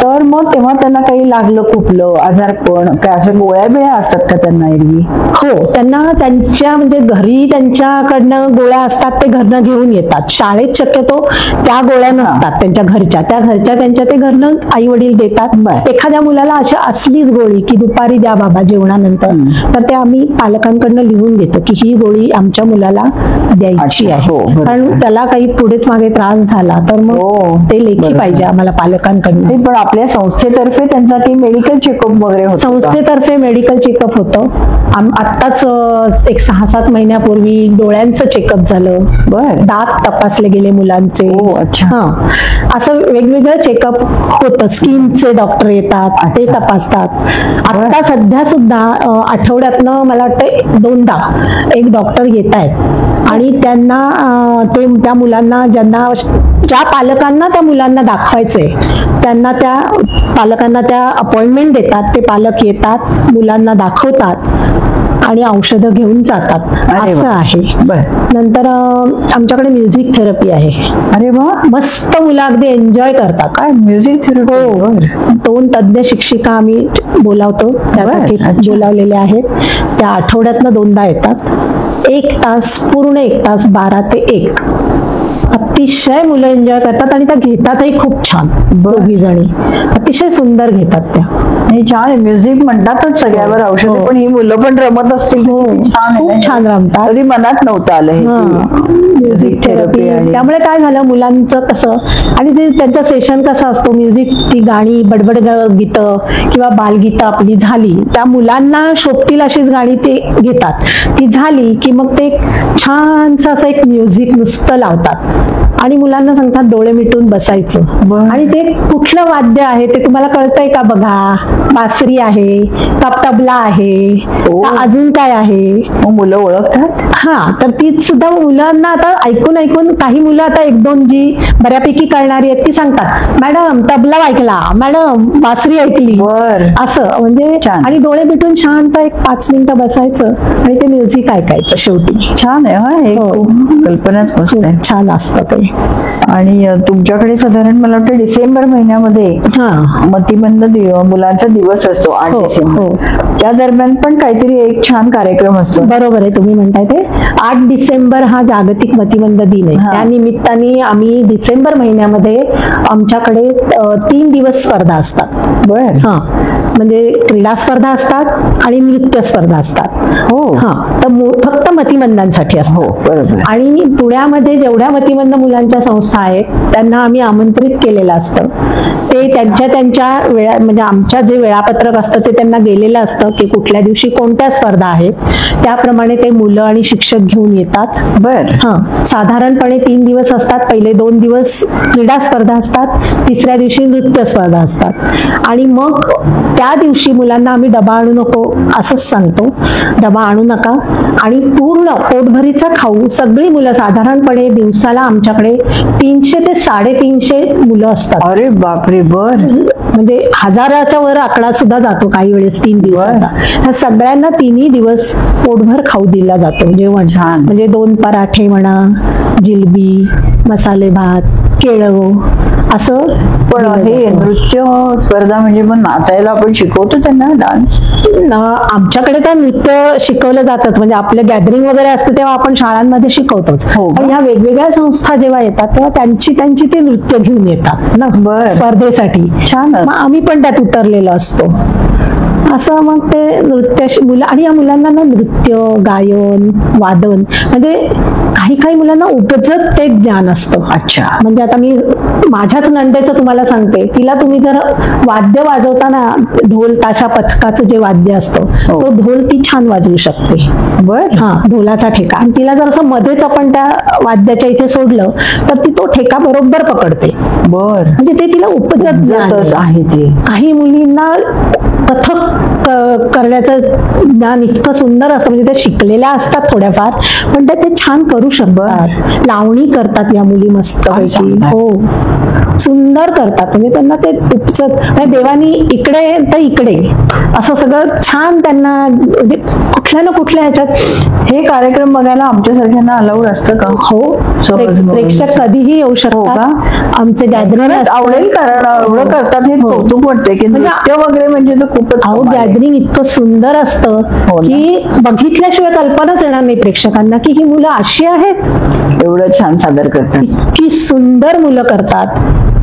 तर मग तेव्हा त्यांना काही लागलं खुपलं आजारपण काय अशा गोळ्या बिळ्या असतात का त्यांना एरवी? हो, त्यांना त्यांच्या म्हणजे घरी त्यांच्याकडनं गोळ्या असतात, ते घरनं घेऊन येतात. शाळेत शक्यतो त्या गोळ्या नसतात त्यांच्या घरच्या त्यांच्या ते घरनं आई वडील देतात. एखाद्या मुलाला अशा असलीच गोळी की दुपारी द्या बाबा जेवणानंतर, तर ते आम्ही पालकांकडनं लिहून घेतो की ही गोळी आमच्या मुलाला द्यायची आहे. कारण त्याला काही पुढेच मागे त्रास झाला तर मग ते लेखी पाहिजे आम्हाला पालकांकडनं. पण आपल्या संस्थेतर्फे त्यांचा काही मेडिकल चेकअप वगैरे होतं? संस्थेतर्फे मेडिकल चेकअप होतं. आत्ताच एक 6-7 महिन्यापूर्वी डोळ्यांचं चेकअप झालं. दात तपासले गेले मुलांचे. असं वेगवेगळं चेकअप होतं. स्किनचे डॉक्टर येतात, ते तपासतात. आता सध्या सुद्धा आठवड्यातनं मला वाटतं 2दा एक डॉक्टर येत आहेत आणि त्यांना त्या मुलांना ज्या पालकांना त्या मुलांना दाखवायचंय त्यांना त्या पालकांना त्या अपॉइंटमेंट देतात. ते पालक येतात, मुलांना दाखवतात आणि औषधं घेऊन जातात. असं आहे. नंतर आमच्याकडे म्युझिक थेरपी आहे. अरे वा, मस्त मुलं अगदी एन्जॉय करतात. काय म्युझिक थेरपी? 2 तज्ञ शिक्षिका आम्ही बोलावतो, त्यासाठी बोलावलेल्या आहेत. त्या आठवड्यातनं 2दा येतात. 1 तास, पूर्ण 1 तास, 12 ते 1. अतिशय मुलं एन्जॉय करतात आणि त्या घेतातही खूप छान. दोघी जणी अतिशय सुंदर घेतात त्या. छान. म्युझिक म्हणतातच सगळ्यावर औषध, पण ही मुलं पण रमत असतील. खूप छान रमतात. कधी मनात नव्हतं आलं म्युझिक थेरपी. त्यामुळे काय झालं मुलांचं कसं, आणि ते त्यांचं सेशन कसं असतो, म्युझिक ती गाणी बडबड गीतं किंवा बालगीतं आपली झाली, त्या मुलांना शोभतील अशीच गाणी ते घेतात. ती झाली की मग ते छानसं असं एक म्युझिक नुसतं लावतात आणि मुलांना सांगतात डोळे मिटून बसायचं. आणि ते कुठलं वाद्य आहे ते तुम्हाला कळतंय का बघा. बासरी आहे का तबला आहे का अजून काय आहे. मुलं ओळखतात. तर ती सुद्धा मुलांना आता ऐकून काही मुलं आता 1-2 जी बऱ्यापैकी कळणारी आहेत ती सांगतात, मॅडम तबला ऐकला, मॅडम बासरी ऐकली. असं म्हणजे आणि डोळे मिटून शांत एक 5 मिनिटं बसायचं आणि ते म्युझिक ऐकायचं. शेवटी छान आहे. कल्पनाच मस्त आहे. छान असतं ते. आणि तुमच्याकडे साधारण मला वाटतं डिसेंबर महिन्यामध्ये मतिमंद मुलांचा दिवस असतो 8 डिसेंबर. त्या दरम्यान पण काहीतरी एक छान कार्यक्रम असतो. बरोबर आहे, तुम्ही म्हणताय ते. 8 डिसेंबर हा जागतिक मतिमंद दिन आहे. त्या निमित्ताने आम्ही डिसेंबर महिन्यामध्ये आमच्याकडे 3 दिवस स्पर्धा असतात. म्हणजे क्रीडा स्पर्धा असतात आणि नृत्य स्पर्धा असतात. तर फक्त मतिमंदांसाठी असतात. आणि पुण्यामध्ये जेवढ्या मतिमंद मुलांच्या संस्था आहेत त्यांना आम्ही आमंत्रित केलेलं असतं. ते त्यांच्या वेळा म्हणजे आमच्या जे वेळापत्रक असतं ते त्यांना गेलेलं असतं की कुठल्या दिवशी कोणत्या स्पर्धा आहेत. त्याप्रमाणे ते मुलं आणि शिक्षक घेऊन येतात. साधारणपणे 3 दिवस असतात. पहिले 2 दिवस क्रीडा स्पर्धा असतात, तिसऱ्या दिवशी नृत्य स्पर्धा असतात. आणि मग त्या दिवशी मुलांना आम्ही डबा आणू नको असंच सांगतो. डबा आणू नका आणि पूर्ण पोटभरीचा खाऊ. सगळी मुलं साधारणपणे दिवसाला आमच्याकडे 300 ते 350 मुलं असतात. अरे बापरे. म्हणजे 1000च्या वर आकडा सुद्धा जातो काही वेळेस 3 दिवसाचा. ह्या सगळ्यांना 3ही दिवस पोटभर खाऊ दिला जातो. जेवण म्हणजे 2 पराठे म्हणा, जिलबी, मसाले भात, केळं असं. पण हे नृत्य स्पर्धा म्हणजे मग नाचायला आपण शिकवतो त्यांना डान्स? आमच्याकडे तर नृत्य शिकवलं जातच. म्हणजे आपलं गॅदरिंग वगैरे असतं तेव्हा आपण शाळांमध्ये शिकवतोच. पण ह्या वेगवेगळ्या संस्था जेव्हा येतात तेव्हा त्यांची ते नृत्य घेऊन येतात ना स्पर्धेसाठी. छान. मग आम्ही पण त्यात उतरलेलो असतो. असं मग ते नृत्याशी मुलं, आणि या मुलांना ना नृत्य, गायन, वादन म्हणजे काही काही मुलांना उपजत ते ज्ञान असतं. अच्छा. म्हणजे आता मी माझ्याच नंदेचं तुम्हाला सांगते, तिला तुम्ही जर वाद्य वाजवताना ढोल ताशा पथकाचं जे वाद्य असतं हो. तो ढोल ती छान वाजवू शकते. बर. हा, ढोलाचा ठेका. आणि तिला जर असं मध्येच आपण त्या वाद्याच्या इथे सोडलं तर ती तो ठेका बरोबर पकडते. बर. म्हणजे ते तिला उपजत ज्ञान आहे ते. काही मुलींना कथक करण्याचं ज्ञान इतकं सुंदर असतं, म्हणजे ते शिकलेल्या असतात थोड्याफार, पण ते छान करू शकतात. लावणी करतात या मुली मस्त पैकी. हो, सुंदर करतात. म्हणजे त्यांना ते उपजत, म्हणजे देवानी इकडे तर इकडे असं सगळं छान त्यांना, म्हणजे कुठल्या ना कुठल्या ह्याच्यात. हे कार्यक्रम बघायला आमच्यासारख्यांना अलाउड असतं का? हो, प्रेक्षक कधीही येऊ शकतात. आमचे गॅदरिंग आवडेल, कारण एवढं करतात हे कौतुक वाटते की नृत्य वगैरे म्हणजे खूपच. गॅदरिंग इतकं सुंदर असतं की बघितल्याशिवाय कल्पनाच येणार नाही प्रेक्षकांना की ही मुलं अशी आहेत. एवढं छान सादर करतात. इतकी सुंदर मुलं करतात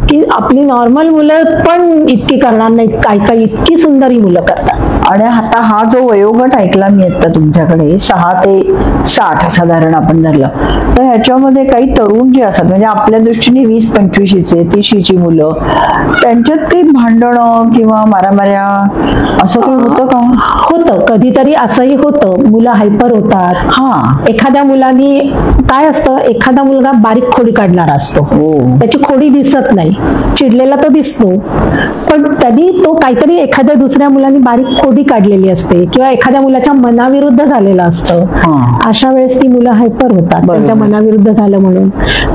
की आपली नॉर्मल मुलं पण इतकी करणार नाहीत. काही इतकी सुंदर ही मुलं करतात. आणि आता हा जो वयोगट ऐकला मी आता तुमच्याकडे 6 ते 60 साधारण आपण धरलं, तर ह्याच्यामध्ये काही तरुण जे असतात, म्हणजे आपल्या दृष्टीने 20-25ची 30ची मुलं, त्यांच्यात काही भांडणं किंवा मारामाऱ्या असं काही होतं का? होतं, कधीतरी असंही होतं. मुलं हायपर होतात. हा, एखाद्या मुलांनी काय असतं, एखादा मुलगा बारीक खोडी काढणारा असतो. त्याची खोडी दिसत नाही, चिडलेला तो दिसतो, पण त्यांनी तो काहीतरी एखाद्या दुसऱ्या मुलांनी बारीक खोडी काढलेली असते किंवा एखाद्या मुलाच्या मनाविरुद्ध झालेलं असतं. अशा वेळेस ती मुलं हायपर होतात, त्यांच्या मनाविरुद्ध झालं म्हणून.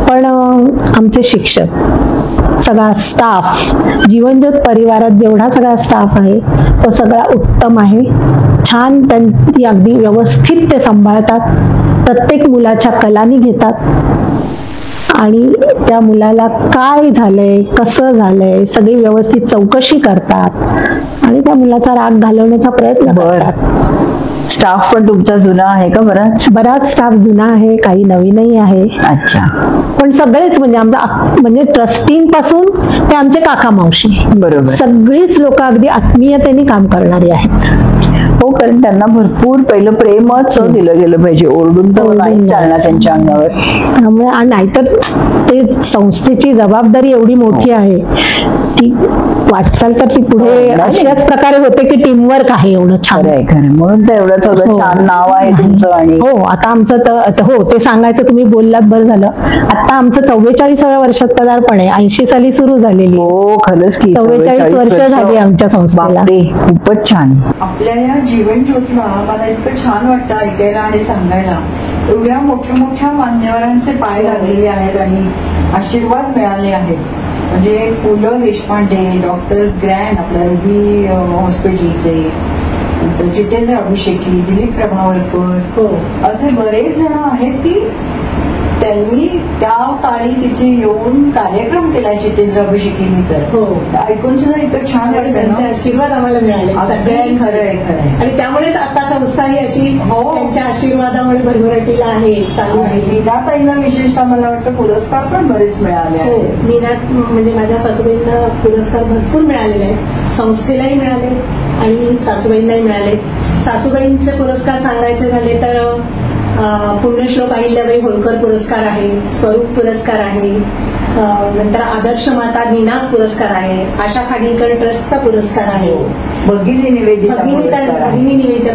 पण आमचे शिक्षक, सगळा स्टाफ, जीवनज्योत परिवारात जेवढा सगळा स्टाफ आहे तो सगळा उत्तम आहे. छान ती अगदी व्यवस्थित ते सांभाळतात. प्रत्येक मुलाच्या कलानी घेतात आणि त्या मुलाला काय झालंय, कसं झालंय, सगळी व्यवस्थित चौकशी करतात आणि त्या मुलाचा राग घालवण्याचा प्रयत्न करतात. स्टाफ पण तुमचा जुना आहे का? बराच स्टाफ जुना आहे, काही नवीनही आहे. अच्छा. पण सगळेच म्हणजे म्हणजे ट्रस्टींपासून ते आमचे काका मावशी, बरोबर, सगळीच लोक अगदी आत्मीयतेने काम करणारी आहेत. हो, कारण त्यांना भरपूर पहिलं प्रेमच दिलं गेलं पाहिजे. ओरडून तर नाही चालणार त्यांच्या अंगावर. त्यामुळे नाहीतर ते संस्थेची जबाबदारी एवढी मोठी आहे, ती वाटचाल तर ती पुढे अशाच प्रकारे होते की टीमवर्क आहे. एवढं छान आहे, खरं म्हणून तर एवढं सगळं छान नाव आहे तुमचं. आणि हो, आता आमचं तर हो, ते सांगायचं तुम्ही बोललात, बरं झालं. आता आमचं 44व्या वर्षात पदार्पण आहे. 80 साली सुरू झालेली. हो, खरंच की 44 वर्ष झाली आमच्या संस्थेला. खूपच छान. आपल्या या जीवन ज्योतीला मला इतकं छान वाटतं ऐकायला आणि सांगायला. एवढ्या मोठ्या मोठ्या मान्यवरांचे पाय लागलेले आहेत आणि आशीर्वाद मिळाले आहेत. म्हणजे पु ल देशपांडे, डॉक्टर ग्रँड आपल्या रुबी हॉस्पिटलचे, नंतर जितेंद्र अभिषेकी, दिलीप प्रभावळकर, असे बरेच जण आहेत की त्यांनी त्या काळी तिथे येऊन कार्यक्रम केला जितेंद्र अभिषेकींनी. तर ऐकून सुद्धा इतकं छान वाटतं. त्यांचे आशीर्वाद आम्हाला मिळाले सगळ्यांनी. खरंय खरंय. आणि त्यामुळेच आता संस्थाही अशी त्यांच्या आशीर्वादामुळे भरभराटीला आहे, चालू आहे. मीनाताईंना विशेषतः मला वाटतं पुरस्कार पण बरेच मिळाले. हो, मीनात म्हणजे माझ्या सासूबाईंना पुरस्कार भरपूर मिळालेले आहेत. संस्थेलाही मिळाले आणि सासूबाईंनाही मिळाले. सासूबाईंचे पुरस्कार सांगायचे झाले तर पुण्यश्लोक अहिल्याबाई होळकर पुरस्कार आहे, स्वरूप पुरस्कार आहे, नंतर आदर्श माता निनाद पुरस्कार आहे, आशा खाडीलकर ट्रस्टचा पुरस्कार आहे, भगिनी निवेदिता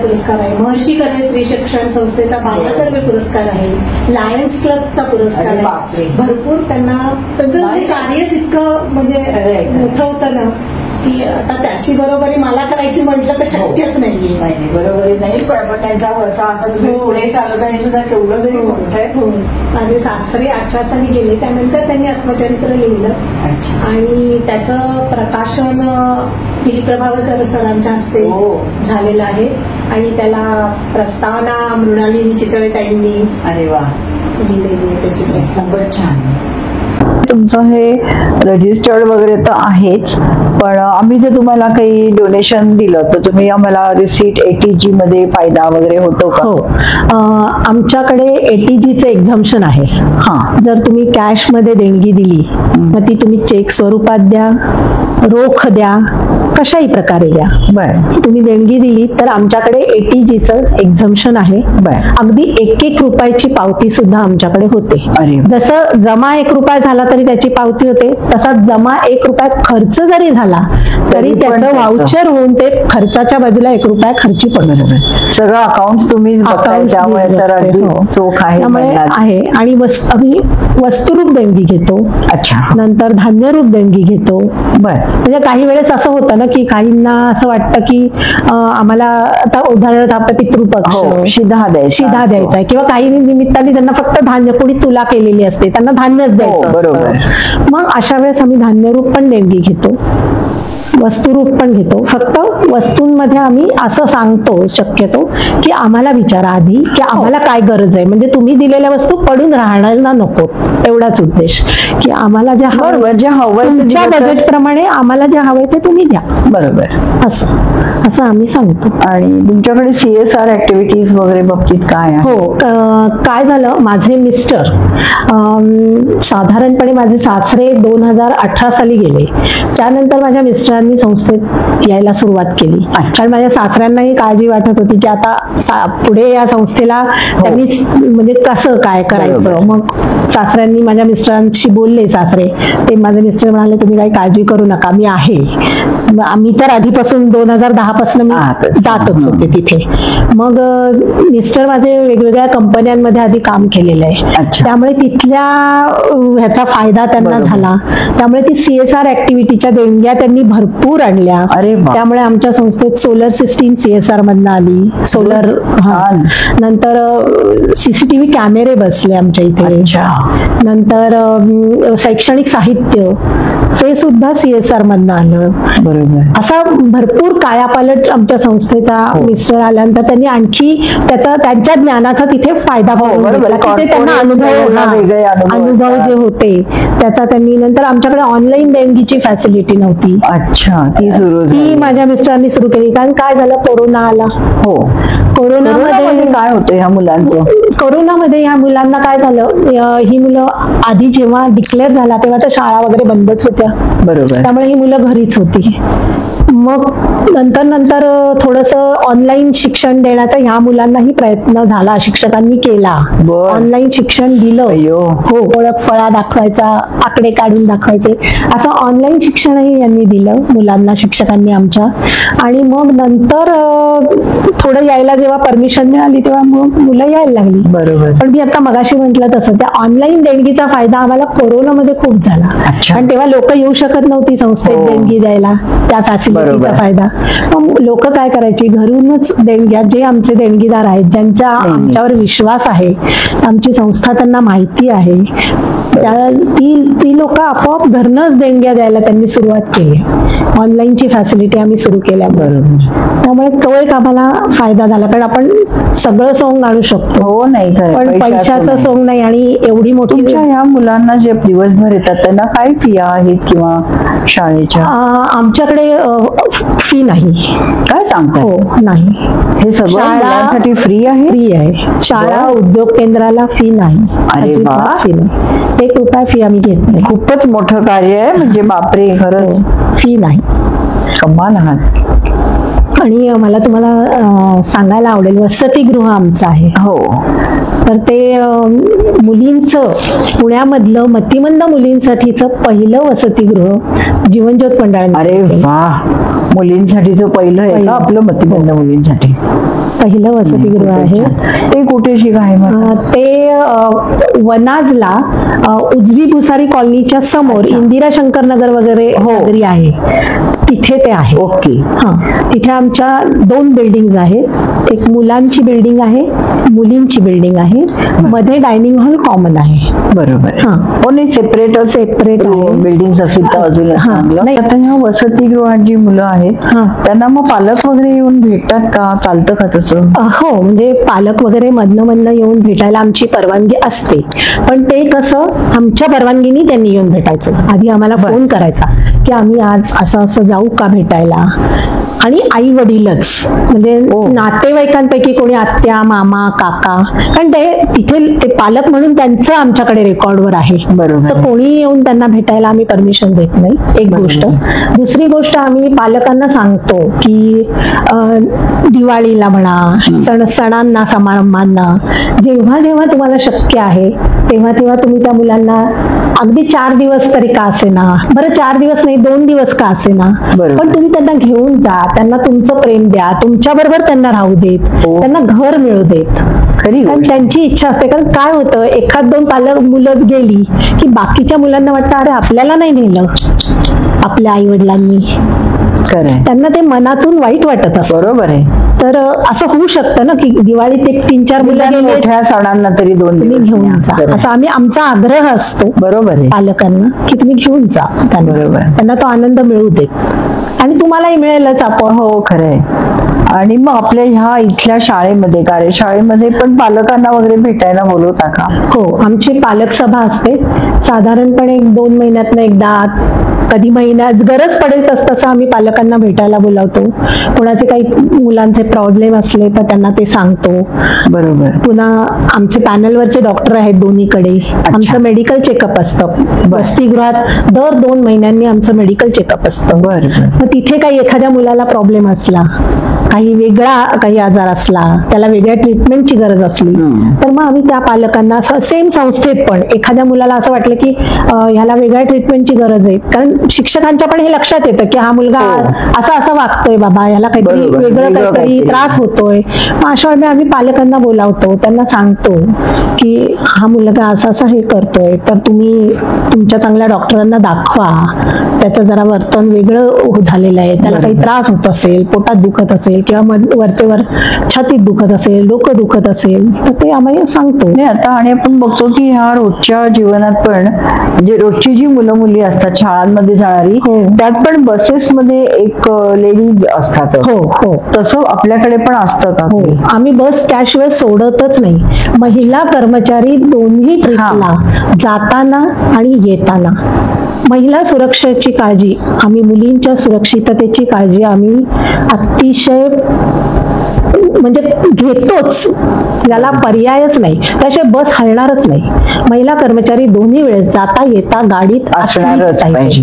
पुरस्कार आहे, महर्षी कर्वे स्त्री शिक्षण संस्थेचा बाबा कर्वे पुरस्कार आहे, लायन्स क्लबचा पुरस्कार आहे. भरपूर त्यांना त्यांचं म्हणजे कार्यच इतकं म्हणजे मोठं होतं ना की आता त्याची बरोबरी मला करायची म्हटलं तर शक्यच नाहीये. नाही, बरोबरी नाही, पण त्यांचा वसा असा तुम्ही पुढे चालत आणि सुद्धा केवढं जरी मोठं आहे. माझे सासरे 18 साली गेले, त्यानंतर त्यांनी आत्मचरित्र लिहिलं आणि त्याचं प्रकाशन दिलीप प्रभावळकर सरांच्या हस्ते झालेलं आहे आणि त्याला प्रस्तावना मृणालिनी चितळे ताईंनी अरे वा लिहिलेली आहे. त्याची प्रस्तावना खूपच छान. तुमचं हे रजिस्टर्ड वगैरे तर आहेच, पण आम्ही जर तुम्हाला काही डोनेशन दिलं तर तुम्ही आम्हाला रिसीट ATG मध्ये फायदा वगैरे होतो का? हो, आमच्याकडे ATGचं एक्झम्पशन आहे. हा. जर तुम्ही कॅश मध्ये देणगी दिली मग ती तुम्ही चेक स्वरूपात द्या, रोख द्या, कशाही प्रकारे द्या. बर. तुम्ही देणगी दिली तर आमच्याकडे ATGचं एक्झम्पशन आहे. बर. अगदी 1-1 रुपयाची पावती सुद्धा आमच्याकडे होते. अरे. जसं जमा 1 रुपया झाला तरी त्याची पावती होते, तसा जमा 1 रुपया खर्च जरी झाला तरी पण त्याचं त्याचं. व्हाउचर होऊन ते खर्चाच्या बाजूला 1 रुपया खर्ची पडणार. सगळं अकाउंट तुम्ही Accounts त्यामुळे मीच तर बघते, अगदी हो. चोख आहे. त्यामुळे म्हणलात. आहे. आणि आम्ही वस्तुरूप देणगी घेतो, अच्छा. नंतर धान्यरूप देणगी घेतो. बर. म्हणजे काही वेळेस असं होतं ना की काहींना असं वाटतं की आम्हाला आता उदाहरणार्थ आपला पितृपक्ष हो, शिधा शिधा द्यायचा आहे, किंवा काही निमित्ताने त्यांना फक्त धान्य, कोणी तुला केलेली असते त्यांना धान्यच द्यायचं बरोबर. असतं. मग अशा वेळेस आम्ही धान्यरूप पण देणगी घेतो, वस्तुरूप पण घेतो. फक्त वस्तूंमध्ये आम्ही असं सांगतो शक्यतो की आम्हाला विचारा आधी की आम्हाला काय गरज आहे, म्हणजे तुम्ही दिलेल्या वस्तू पडून राहणार ना नको, एवढाच उद्देश. की आम्हाला ज्या बरोबर, जे हवंय ते तुमच्या दिलं तर- बजेट प्रमाणे आम्हाला जे हवंय ते तुम्ही द्या, बरोबर. असं आम्ही सांगतो. आणि तुमच्याकडे CSR ऍक्टिव्हिटीज वगैरे बाबतीत काय आहे? हो, काय झालं, माझे मिस्टर साधारणपणे माझे सासरे 2018 साली गेले. त्यानंतर माझ्या मिस्टरांनी संस्थेत यायला सुरुवात केली. कारण माझ्या सासऱ्यांनाही काळजी वाटत होती की आता पुढे या संस्थेला त्यांनी म्हणजे कसं काय करायचं. मग सासऱ्यांनी माझ्या मिस्टरांशी बोलले, सासरे ते माझे मिस्टर म्हणाले तुम्ही काही काळजी करू नका, मी आहे. आम्ही तर आधीपासून 2010 पासून मी जातच होते तिथे. मग मिस्टर माझे वेगवेगळ्या कंपन्यांमध्ये आधी काम केलेलं आहे, त्यामुळे तिथल्या ह्याचा फायदा त्यांना झाला. त्यामुळे ती CSR ऍक्टिव्हिटीच्या देणग्या त्यांनी भरपूर आणल्या. त्यामुळे आमच्या संस्थेत सोलर सिस्टीम CSR मधनं आली, सोलर. नंतर CCTV कॅमेरे बसले आमच्या इथे. नंतर शैक्षणिक साहित्य ते सुद्धा CSR मधनं आलं. बरोबर. असा भरपूर कायापालट आमच्या संस्थेचा मिस्टर आल्यानंतर त्यांनी आणखी त्यांच्या ज्ञानाचा तिथे फायदा करून घेतला. तिथे त्यांना अनुभव जे होते त्याचा त्यांनी. नंतर आमच्याकडे ऑनलाईन देणगीची फॅसिलिटी नव्हती. अच्छा. ती माझ्या मिस्टरांनी सुरू केली. कारण काय झालं, कोरोना आला. हो. कोरोनामध्ये काय होतं ह्या मुलांचं? कोरोनामध्ये ह्या मुलांना काय झालं, ही मुलं आधी जेव्हा डिक्लेअर झाला तेव्हा तर शाळा वगैरे बंदच होत्या. बरोबर. त्यामुळे ही मुलं घरीच होती. मग नंतर थोडंसं ऑनलाईन शिक्षण देण्याचा ह्या मुलांनाही प्रयत्न झाला, शिक्षकांनी केला. ऑनलाईन शिक्षण दिलं. हो, ओळख फळा दाखवायचा, आकडे काढून दाखवायचे, असं ऑनलाईन शिक्षणही यांनी दिलं मुलांना, शिक्षकांनी आमच्या. आणि मग नंतर थोडं यायला जेव्हा परमिशन मिळाली तेव्हा मग मुलं यायला लागली. बरोबर. पण मी आता मगाशी म्हटलं तसं त्या ऑनलाईन देणगीचा फायदा आम्हाला कोरोनामध्ये खूप झाला. कारण तेव्हा लोक येऊ शकत नव्हती संस्थेत देणगी द्यायला, त्या फॅसिलिटीचा फायदा. मग लोक काय करायची, घरूनच देणग्या, जे आमचे देणगीदार आहेत, ज्यांच्या आमच्यावर विश्वास आहे, आमची संस्था त्यांना माहिती आहे, ती लोक आपोआप घरनच देणग्या द्यायला त्यांनी सुरुवात केली. ऑनलाईनची फॅसिलिटी आम्ही सुरू केल्या. बरोबर. त्यामुळे तो एक आम्हाला फायदा झाला. कारण आपण सगळं सोंग आणू शकतो. हो, नाही, पण पैशाचं सोंग नाही. आणि एवढी मोठी ह्या मुलांना जे दिवसभर येतात त्यांना काय फी आहेत किंवा शाळेच्या? आमच्याकडे फी नाही. काय सांगता? हो, नाही. हे सगळं मुलांसाठी फ्री आहे. फ्री आहे. शाळा, उद्योग केंद्राला फी नाही. अरे वा. फी नाही. 1 रुपया फी आम्ही घेत नाही. खूपच मोठं कार्य आहे. म्हणजे बापरे, खरंच फी नाही. कमाल आहात. आणि मला तुम्हाला सांगायला आवडेल, वसतिगृह आमचं आहे. हो. तर ते मुलींचं, पुण्यामधलं मतिमंद मुलींसाठीचं पहिलं वसतिगृह जीवनज्योत मंडळाने. अरे वा. मुलींसाठीचं पहिलं आहे का आपलं मतिमंद मुलींसाठी? पहिलं वसतिगृह आहे. ते कुठे आहे? ते वनाजला उजवी भुसारी कॉलनीच्या समोर इंदिरा शंकर नगर वगैरे नगरी आहे, तिथे ते आहे. ओके. हा, तिथे आम्ही आमच्या 2 बिल्डिंग्स आहेत. एक मुलांची बिल्डिंग आहे, मुलींची बिल्डिंग आहे. मध्ये डायनिंग हॉल कॉमन आहे. बरोबर. हा. हो, नाही सेपरेट आहे बिल्डिंग असतील तर अजून हा, चांगलं. नाही. आता ह्या वसतिगृहात जी मुलं आहेत हा. त्यांना मग पालक वगैरे येऊन भेटतात का? चालतं का तसं? हो, म्हणजे पालक वगैरे मधनं येऊन भेटायला आमची परवानगी असते. पण ते कसं आमच्या परवानगीने त्यांनी येऊन भेटायचं. आधी आम्हाला फोन करायचा की आम्ही आज असं असं जाऊ का भेटायला. आणि आई वडीलच, म्हणजे नातेवाईकांपैकी कोणी आत्या, मामा, काका, कारण तिथे ते पालक म्हणून त्यांचं आमच्याकडे रेकॉर्डवर आहे. बरोबर. असं कोणी येऊन त्यांना भेटायला आम्ही परमिशन देत नाही. एक गोष्ट. दुसरी गोष्ट, आम्ही पालकांना सांगतो की दिवाळीला म्हणा, सणांना, समारंभांना जेव्हा जेव्हा तुम्हाला शक्य आहे तेव्हा तेव्हा तुम्ही त्या मुलांना अगदी 4 दिवस तरी का असेना, बरं 4 दिवस नाही 2 दिवस का असेना, पण तुम्ही त्यांना घेऊन जा, त्यांना तुमचं प्रेम द्या, तुमच्या बरोबर त्यांना राहू देत, त्यांना घर मिळू देत. खरी कारण त्यांची इच्छा असते. कारण काय होतं, 1-2 पालक मुलंच गेली की बाकीच्या मुलांना वाटतं अरे आपल्याला नाही नेलं आपल्या आई वडिलांनी. खरंय. त्यांना ते मनातून वाईट वाटत असतं. बरोबर आहे. तर असं होऊ शकतं ना की दिवाळीत 1-3-4 मुलं गेले, मोठ्या सणांना तरी 2 तुम्ही दिवस घेऊन न्या. जा, खरंय. असा आमचा आग्रह असतो. बरोबर आहे. पालकांना की तुम्ही घेऊन जा त्यांना. बरोबर. त्यांना तो आनंद मिळू दे आणि तुम्हालाही मिळेलच. आपण हो, खरंय. आणि मग आपल्या ह्या इथल्या शाळेमध्ये, कार्यशाळेमध्ये पण पालकांना वगैरे भेटायला बोलवता का? हो, आमची पालक सभा असते साधारणपणे 2 महिन्यातनं एकदा. कधी महिन्यात गरज पडेल तसं आम्ही पालकांना भेटायला बोलावतो. कोणाचे काही मुलांचे प्रॉब्लेम असले तर त्यांना ते सांगतो. बरोबर. पुन्हा आमचे पॅनलवरचे डॉक्टर आहेत दोन्हीकडे. आमचं मेडिकल चेकअप असतं. वसतिगृहात दर 2 महिन्यांनी आमचं मेडिकल चेकअप असतं. बरं. मग तिथे काही एखाद्या मुलाला प्रॉब्लेम असला, काही आजार असला, त्याला वेगळ्या ट्रीटमेंटची गरज असली तर मग आम्ही त्या पालकांना सेम संस्थेत पण एखाद्या मुलाला असं वाटलं की ह्याला वेगळ्या ट्रीटमेंटची गरज आहे, कारण शिक्षकांच्या पण हे लक्षात येतं की हा मुलगा असा वागतोय, बाबा याला काहीतरी वेगळं काहीतरी त्रास होतोय. मग अशा वेळी आम्ही पालकांना बोलावतो, त्यांना सांगतो की हा मुलगा असं हे करतोय, तर तुम्ही तुमच्या चांगल्या डॉक्टरांना दाखवा. त्याचं जरा वर्तन वेगळं झालेलं आहे, त्याला काही त्रास होत असेल, पोटात दुखत असेल किंवा वरचे वर छातीत दुखत असेल, डोकं दुखत असेल तर ते आम्ही सांगतो. नाही आता, आणि आपण बघतो की ह्या रोजच्या जीवनात पण म्हणजे रोजची जी मुलं मुली असतात शाळांमध्ये जाणारी, त्यात पण बसेसमध्ये एक लेडीज असतात. हो, तसं आपल्याकडे पण असतं का? हो, आम्ही बस त्याशिवाय सोडतच नाही. महिला कर्मचारी दोन्ही ट्रिपला जाताना आणि येताना महिला सुरक्षेची काळजी, आम्ही मुलींच्या सुरक्षिततेची काळजी आम्ही अतिशय म्हणजे घेतोच, त्याला पर्यायच नाही. त्याशिवाय बस हलणारच नाही. महिला कर्मचारी दोन्ही वेळेस जाता येता गाडीत असणारच पाहिजे.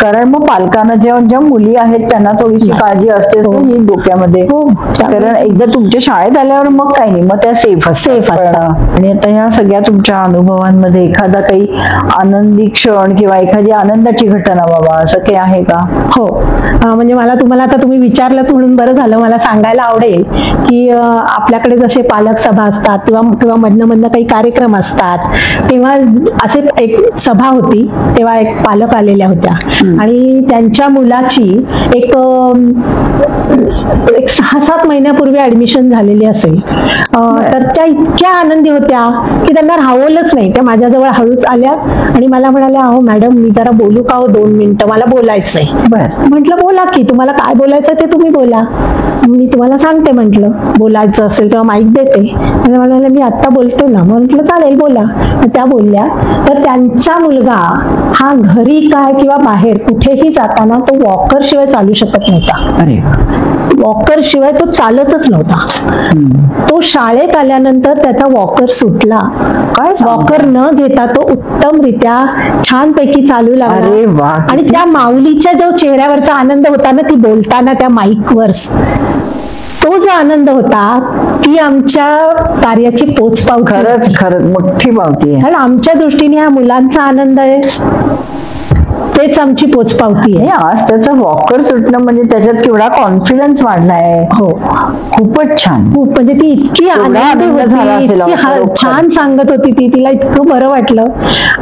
कारण मग पालकांना ज्या मुली आहेत त्यांना थोडीशी काळजी असते ही डोक्यामध्ये. कारण एकदा तुमच्या शाळेत आल्यावर मग काही नाही, मग त्या सेफ असतात. आणि आता ह्या सगळ्या तुमच्या अनुभवांमध्ये एखादा काही आनंदी क्षण किंवा एखादी आनंदाची घटना बाबा असं काही आहे का? हो, म्हणजे तुम्हाला आता तुम्ही विचारलं म्हणून बरं झालं. मला सांगायला आवडेल की आपल्याकडे जसे पालक सभा असतात किंवा मधनं काही कार्यक्रम असतात, तेव्हा असे एक सभा होती, तेव्हा एक पालक आलेल्या होत्या आणि त्यांच्या मुलाची एक 6-7 महिन्यापूर्वी ऍडमिशन झालेली असेल. तर त्या इतक्या आनंदी होत्या की त्यांना राहवलंच नाही. त्या माझ्याजवळ हळूच आल्या आणि मला म्हणाल्या, अहो मॅडम मी जरा बोलू का? 2 मिनिटं मला बोलायचंय. म्हटलं बोला की, तुम्हाला काय बोलायचं ते तुम्ही बोला, मी तुम्हाला सांगते. म्हटलं बोलायचं असेल तेव्हा माईक देते. म्हणाले मी आता बोलते ना. म्हटलं चालेल बोला. त्या बोलल्या. तर त्यांचा मुलगा हा घरी काय किंवा बाहेर कुठेही जाताना तो वॉकर शिवाय चालू शकत नव्हता. अरे, वॉकर शिवाय तो चालतच नव्हता. तो शाळेत आल्यानंतर त्याचा वॉकर सुटला. काय वॉकर न घेता तो उत्तमरित्या छानपैकी चालू लागला. अरे वा. आणि त्या माऊलीच्या जो चेहऱ्यावरचा आनंद होता ना, ती बोलताना त्या माईकवर, तो जो आनंद होता ती आमच्या कार्याची पोचपावती. खरंच मोठी पावती आहे. कारण आमच्या दृष्टीने हा मुलांचा आनंद आहे, तेच आमची पोचपावती आहे. हे आज त्याचं वॉकर सुटणं म्हणजे त्याच्यात केवढा कॉन्फिडन्स वाढलाय. हो, खूपच छान. खूप म्हणजे ती इतकी केवढा आनंदी आनंद झाला होती, असेल इतकी खरोखर. छान सांगत होती ती, तिला इतकं बरं वाटलं.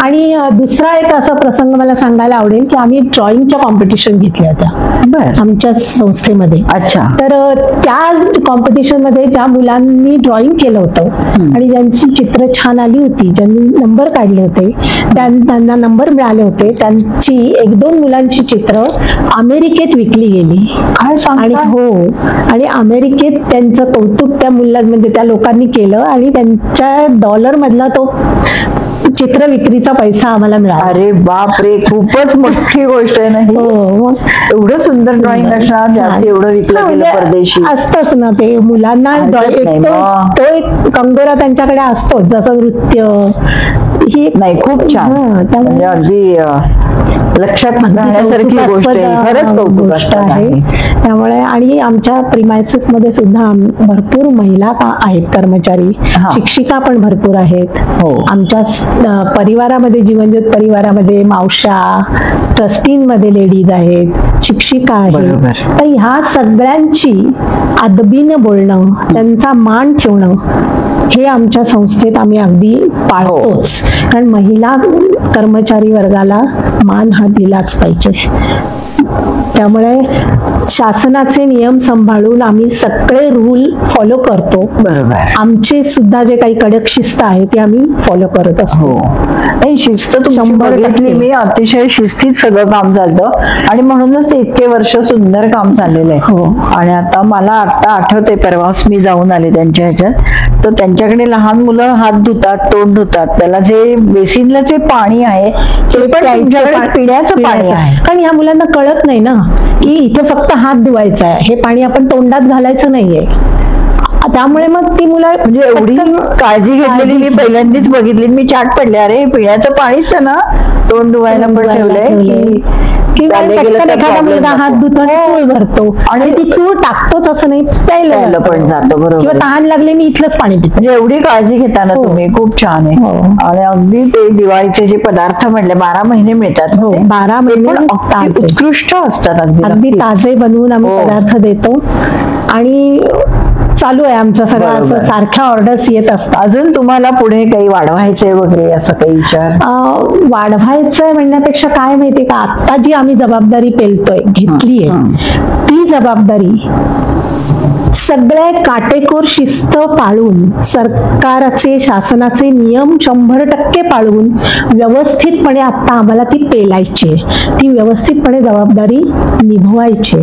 आणि दुसरा एक असा प्रसंग मला सांगायला आवडेल की आम्ही ड्रॉइंगच्या कॉम्पिटिशन घेतल्या होत्या बर. आमच्या संस्थेमध्ये. अच्छा. तर त्या कॉम्पिटिशन मध्ये ज्या मुलांनी ड्रॉइंग केलं होतं आणि ज्यांची चित्र छान आली होती, ज्यांनी नंबर काढले होते, त्यांना नंबर मिळाले होते, त्यांची 1-2 मुलांची चित्र अमेरिकेत विकली गेली. काय आणि सांगता? हो, आणि अमेरिकेत त्यांचं कौतुक त्या म्हणजे त्या लोकांनी केलं आणि त्यांच्या डॉलर मधला तो चित्र विक्रीचा पैसा आम्हाला मिळाला. अरे बाप रे, खूपच मोठी गोष्ट आहे ना ही. हो, मग एवढं सुंदर ड्रॉइंग असणार ज्यात एवढं विकलं गेलं परदेशी. असतच ना ते मुलांना. हरकत नाही मग. तो एक कंगोरा त्यांच्याकडे असतो, जसं नृत्य ही नाही, खूप छान. म्हणजे अगदी लक्षात राहण्यासारखी गोष्ट आहे. खरंच कौतुक गोष्ट आहे. त्यामुळे आणि आमच्या प्रिमायसेस मध्ये सुद्धा भरपूर महिला आहेत कर्मचारी, हा. शिक्षिका पण भरपूर आहेत. हो. आमच्या परिवारामध्ये, जीवनज्योत परिवारामध्ये मावशा, ट्रस्टींमध्ये लेडीज आहेत, शिक्षिका आहेत. बरोबर. तर ह्या सगळ्यांची अदबीनं बोलणं, त्यांचा मान ठेवणं हे आमच्या संस्थेत आम्ही अगदी पाळतोच. कारण महिला कर्मचारी वर्गाला मान हा दिलाच पाहिजे. त्यामुळे शासनाचे नियम सांभाळून आम्ही सगळे रूल फॉलो करतो. बरोबर. आमचे सुद्धा जे काही कडक शिस्त आहे ते आम्ही फॉलो करत असतो. हो. नाही, शिस्त तुमची 100% बघितली मी, अतिशय शिस्तीत सगळं काम चालतं आणि म्हणूनच इतके वर्ष सुंदर काम चाललेलं आहे. हो. आणि आता मला आठवतंय, परवाच मी जाऊन आले त्यांच्या ह्याच्यात, तर त्यांच्याकडे लहान मुलं हात धुतात, तोंड धुतात, त्याला जे बेसिनला जे पाणी आहे ते पण त्यांच्याकडे पिण्याचं पाणी आहे. कारण या मुलांना कळत नाही ना की इथे फक्त हात धुवायचा आहे, हे पाणी आपण तोंडात घालायचं नाहीये. त्यामुळे मग ती मुलं म्हणजे एवढी काळजी घेतलेली मी पहिल्यांदाच बघितली. मी चाट पडले, अरे पिण्याचं पाणीच ना, तोंड धुवायला पण ठेवलंय की किंवा एखादा मुलगा हात धुतो आणि चूळ भरतो आणि ती चूळ टाकतोच असं नाही, प्यायला पण जातो. बरोबर. किंवा तहान लागले मी इथलंच पाणी पितो. म्हणजे एवढी काळजी घेताना हो. तुम्ही, खूप छान आहे. हो. आणि अगदी ते दिवाळीचे जे पदार्थ म्हणले 12 महिने मिळतात. हो, 12 महिने पण ताजे. उत्कृष्ट असतात. अगदी ताजे बनवून आम्ही हो. पदार्थ देतो आणि चालू आहे आमचं सगळं असं, बरोबर. सारख्या ऑर्डर्स येत असतात. अजून तुम्हाला पुढे काही वाढवायचंय वगैरे असं काही विचार? वाढवायचंय म्हणण्यापेक्षा काय माहितीये का, आता जी आम्ही जबाबदारी घेतलीये ती जबाबदारी सगळ्या काटेकोर शिस्त पाळून, सरकारचे शासनाचे नियम 100% पाळून व्यवस्थितपणे आता आम्हाला ती पेलायची, ती व्यवस्थितपणे जबाबदारी निभवायची.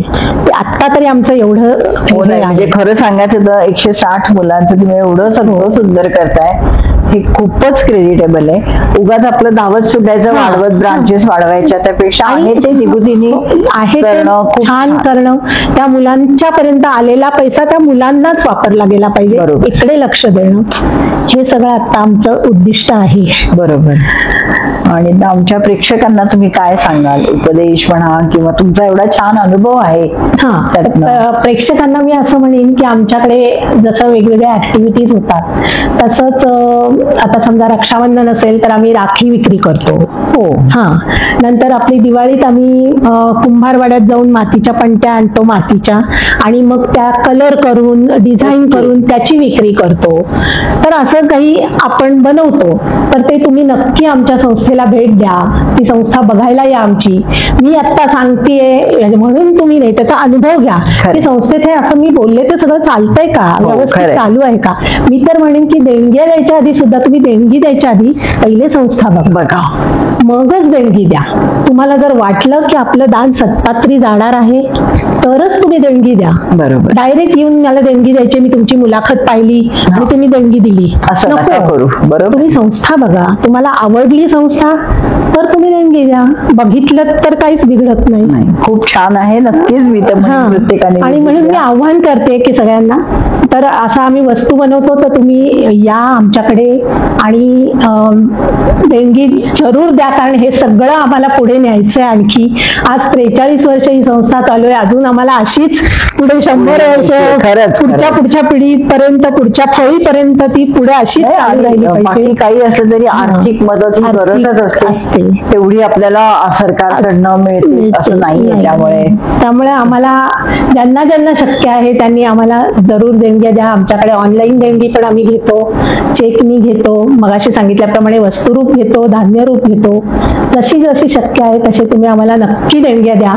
आता तरी आमचं एवढं म्हणजे खरं सांगायचं तर 160 मुलांचं तुम्ही एवढं सगळं सुंदर करताय, हे खूपच क्रेडिटेबल आहे. उगाच आपलं धावत सुटायचं, वाढवत ब्रांचेस वाढवायच्या त्यापेक्षा आहे ते निगुतीने आहे ते छान करणं, त्या मुलांच्या पर्यंत आलेला पैसा त्या मुलांनाच वापरला गेला पाहिजे, इकडे लक्ष देणं, हे सगळं आता आमचं उद्दिष्ट आहे. बरोबर. आणि आमच्या प्रेक्षकांना तुम्ही काय सांगाल, उपदेश म्हणा किंवा तुमचा एवढा छान अनुभव आहे? प्रेक्षकांना मी असं म्हणेन की आमच्याकडे जसं वेगवेगळ्या ऍक्टिव्हिटीज होतात तसंच आता समजा रक्षाबंधन असेल तर आम्ही राखी विक्री करतो. हो. नंतर आपली दिवाळीत आम्ही कुंभारवाड्यात जाऊन मातीच्या पणत्या आणतो, मातीच्या, आणि मग त्या कलर करून, डिझाईन करून त्याची विक्री करतो. तर असं काही आपण बनवतो, तर ते तुम्ही नक्की आमच्या संस्थेला भेट द्या, ती संस्था बघायला या आमची. मी आता सांगतेय म्हणून तुम्ही नाही, त्याचा अनुभव घ्या की संस्थेत हे असं मी बोलले ते सगळं चालतंय का, व्यवस्थित चालू आहे का. मी तर म्हणेन की देणग्या द्यायच्या आधी सुद्धा, तुम्ही देणगी द्यायच्या आधी पहिले संस्था बघा, मगच देणगी द्या. तुम्हाला जर वाटलं की आपलं दान सत्पात्री जाणार आहे तरच तुम्ही देणगी द्या. बरोबर. डायरेक्ट येऊन मला देणगी द्यायची, मी तुमची मुलाखत पाहिली आणि तुम्ही देणगी दिली, असं नका करू. बरोबर. तुम्ही संस्था बघा, तुम्हाला आवडली संस्था तर तुम्ही देणगी द्या, बघितलं तर काहीच बिघडत नाही. खूप छान आहे, नक्कीच मी तर प्रत्येकाने. आणि म्हणून मी आव्हान करते की सगळ्यांना, तर असं आम्ही वस्तू बनवतो तर तुम्ही या आमच्याकडे आणि देणगी जरूर द्या, कारण हे सगळं आम्हाला पुढे न्यायचंय. आणखी आज 43 वर्ष ही संस्था चालू आहे, अजून आम्हाला अशीच पुढे 100 वर्ष पुढच्या पिढीपर्यंत, पुढच्या फळीपर्यंत ती पुढे अशीच चालू राहिली पाहिजे. काही असलं तरी आर्थिक मदत ही गरज करतच असते तेवढी आपल्याला सरकारकडनं मिळते असं नाहीये. त्यामुळे आम्हाला ज्यांना ज्यांना शक्य आहे त्यांनी आम्हाला जरूर देणग्या द्या. आमच्याकडे ऑनलाईन देणगी पण आम्ही घेतो, चेकनी घेतो, मगाशी सांगितल्याप्रमाणे वस्तुरूप घेतो, धान्यरूप घेतो. जशी जशी शक्य आहे तसे तुम्ही आम्हाला नक्की देणग्या द्या.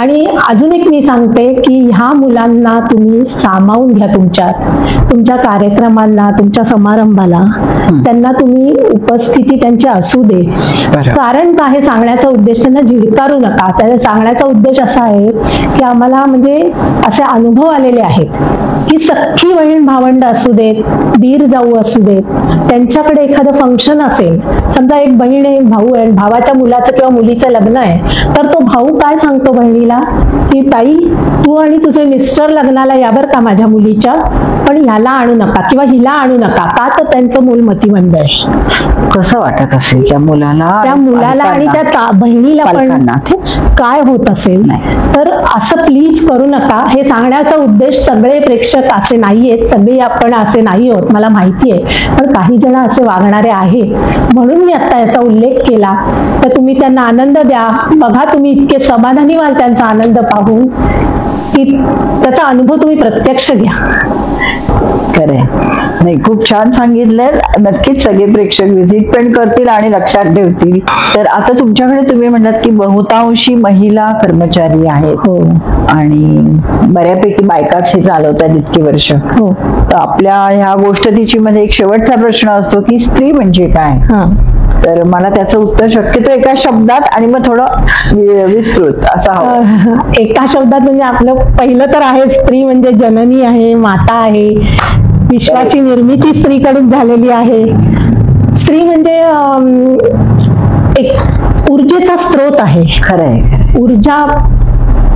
आणि अजून एक मी सांगते की ह्या मुलांना तुम्ही सामावून घ्या तुमच्या कार्यक्रमांना, तुमच्या समारंभाला. त्यांना तुम्ही उपस्थिती त्यांची असू दे. कारण काय हे सांगण्याचा उद्देश त्यांना झिडकारू नका. त्याला सांगण्याचा उद्देश असा आहे की आम्हाला म्हणजे असे अनुभव आलेले आहेत की सख्खी बहीण भावंड असू देत, दीर जाऊ असू देत, त्यांच्याकडे एखादं फंक्शन असेल, समजा एक बहीण आहे, भाऊ आहे, भावाच्या मुलाचं किंवा मुलीचं लग्न आहे, तर तो भाऊ काय सांगतो बहिणीला की ताई तू आणि तुझे मिस्टर लग्नाला यावर का माझ्या मुलीच्या, पण ह्याला आणू नका किंवा हिला आणू नका. का तर त्यांचं मूल मतिमंद आहे. कसं वाटत असेल त्या मुलाला आणि त्या बहिणीला पण काय होत असेल. तर असं प्लीज करू नका. हे सांगण्याचा उद्देश सगळे प्रेक्षक असे नाहीयेत, सगळे आपण असे नाही आहोत मला माहिती आहे, पण काही जण असे वागणारे आहेत म्हणून मी आता याचा उल्लेख केला. तर तुम्ही त्यांना आनंद द्या. बघा तुम्ही इतके समाधानी व्हाल त्यांचा आनंद पाहून की त्याचा अनुभव तुम्ही प्रत्यक्ष घ्या. खरंय. नाही, खूप छान सांगितलं. नक्कीच सगळे प्रेक्षक व्हिजिट पण करतील आणि लक्षात ठेवतील. तर आता तुमच्याकडे तुम्ही म्हणलात की बहुतांशी महिला कर्मचारी आहेत आणि बऱ्यापैकी बायकाच हे चालवतात इतकी वर्ष. तर आपल्या ह्या गोष्टीची मध्ये एक शेवटचा प्रश्न असतो की स्त्री म्हणजे काय. तर मला त्याचं उत्तर शक्यतो एका शब्दात आणि मग थोडं विस्तृत असं हवं. एका शब्दात म्हणजे आपलं पहिलं तर आहे स्त्री म्हणजे जननी आहे, माता आहे, विश्वाची निर्मिती स्त्रीकडून झालेली आहे. स्त्री म्हणजे एक ऊर्जेचा स्रोत आहे. खरंय. ऊर्जा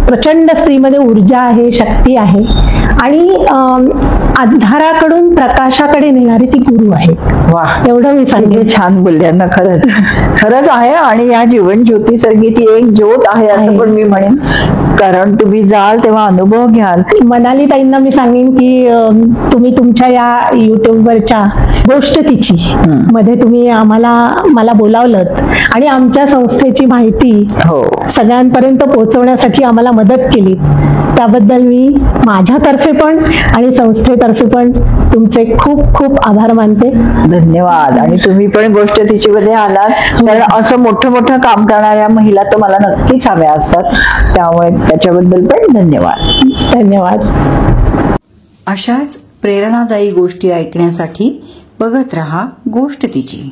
प्रचंड स्त्रीमध्ये ऊर्जा आहे, शक्ती आहे आणि अंधाराकडून प्रकाशाकडे नेणारी ती गुरु आहे. वा, एवढं मी सांगेन. छान बोलल्यांना. खरंच आहे. आणि या जीवन ज्योती सारखी ती एक ज्योत आहे असं पण मी म्हणेन, कारण तुम्ही जाल तेव्हा अनुभव घ्याल. मनाली ताईंना मी सांगेन की तुम्ही तुमच्या या युट्यूबवरच्या गोष्ट तिची मध्ये तुम्ही मला बोलावलं आणि आमच्या संस्थेची माहिती सगळ्यांपर्यंत पोहोचवण्यासाठी आम्हाला मदत केली. त्याबद्दल मी माझ्यातर्फे पण आणि संस्थेतर्फे पण तुमचे खूप खूप आभार मानते. धन्यवाद. आणि तुम्ही पण गोष्ट तिची मध्ये आलात, कारण असं मोठं काम करणाऱ्या महिला तर मला नक्कीच हव्या असतात. त्यामुळे त्याच्याबद्दल पण धन्यवाद. अशाच प्रेरणादायी गोष्टी ऐकण्यासाठी बघत रहा गोष्ट तिची.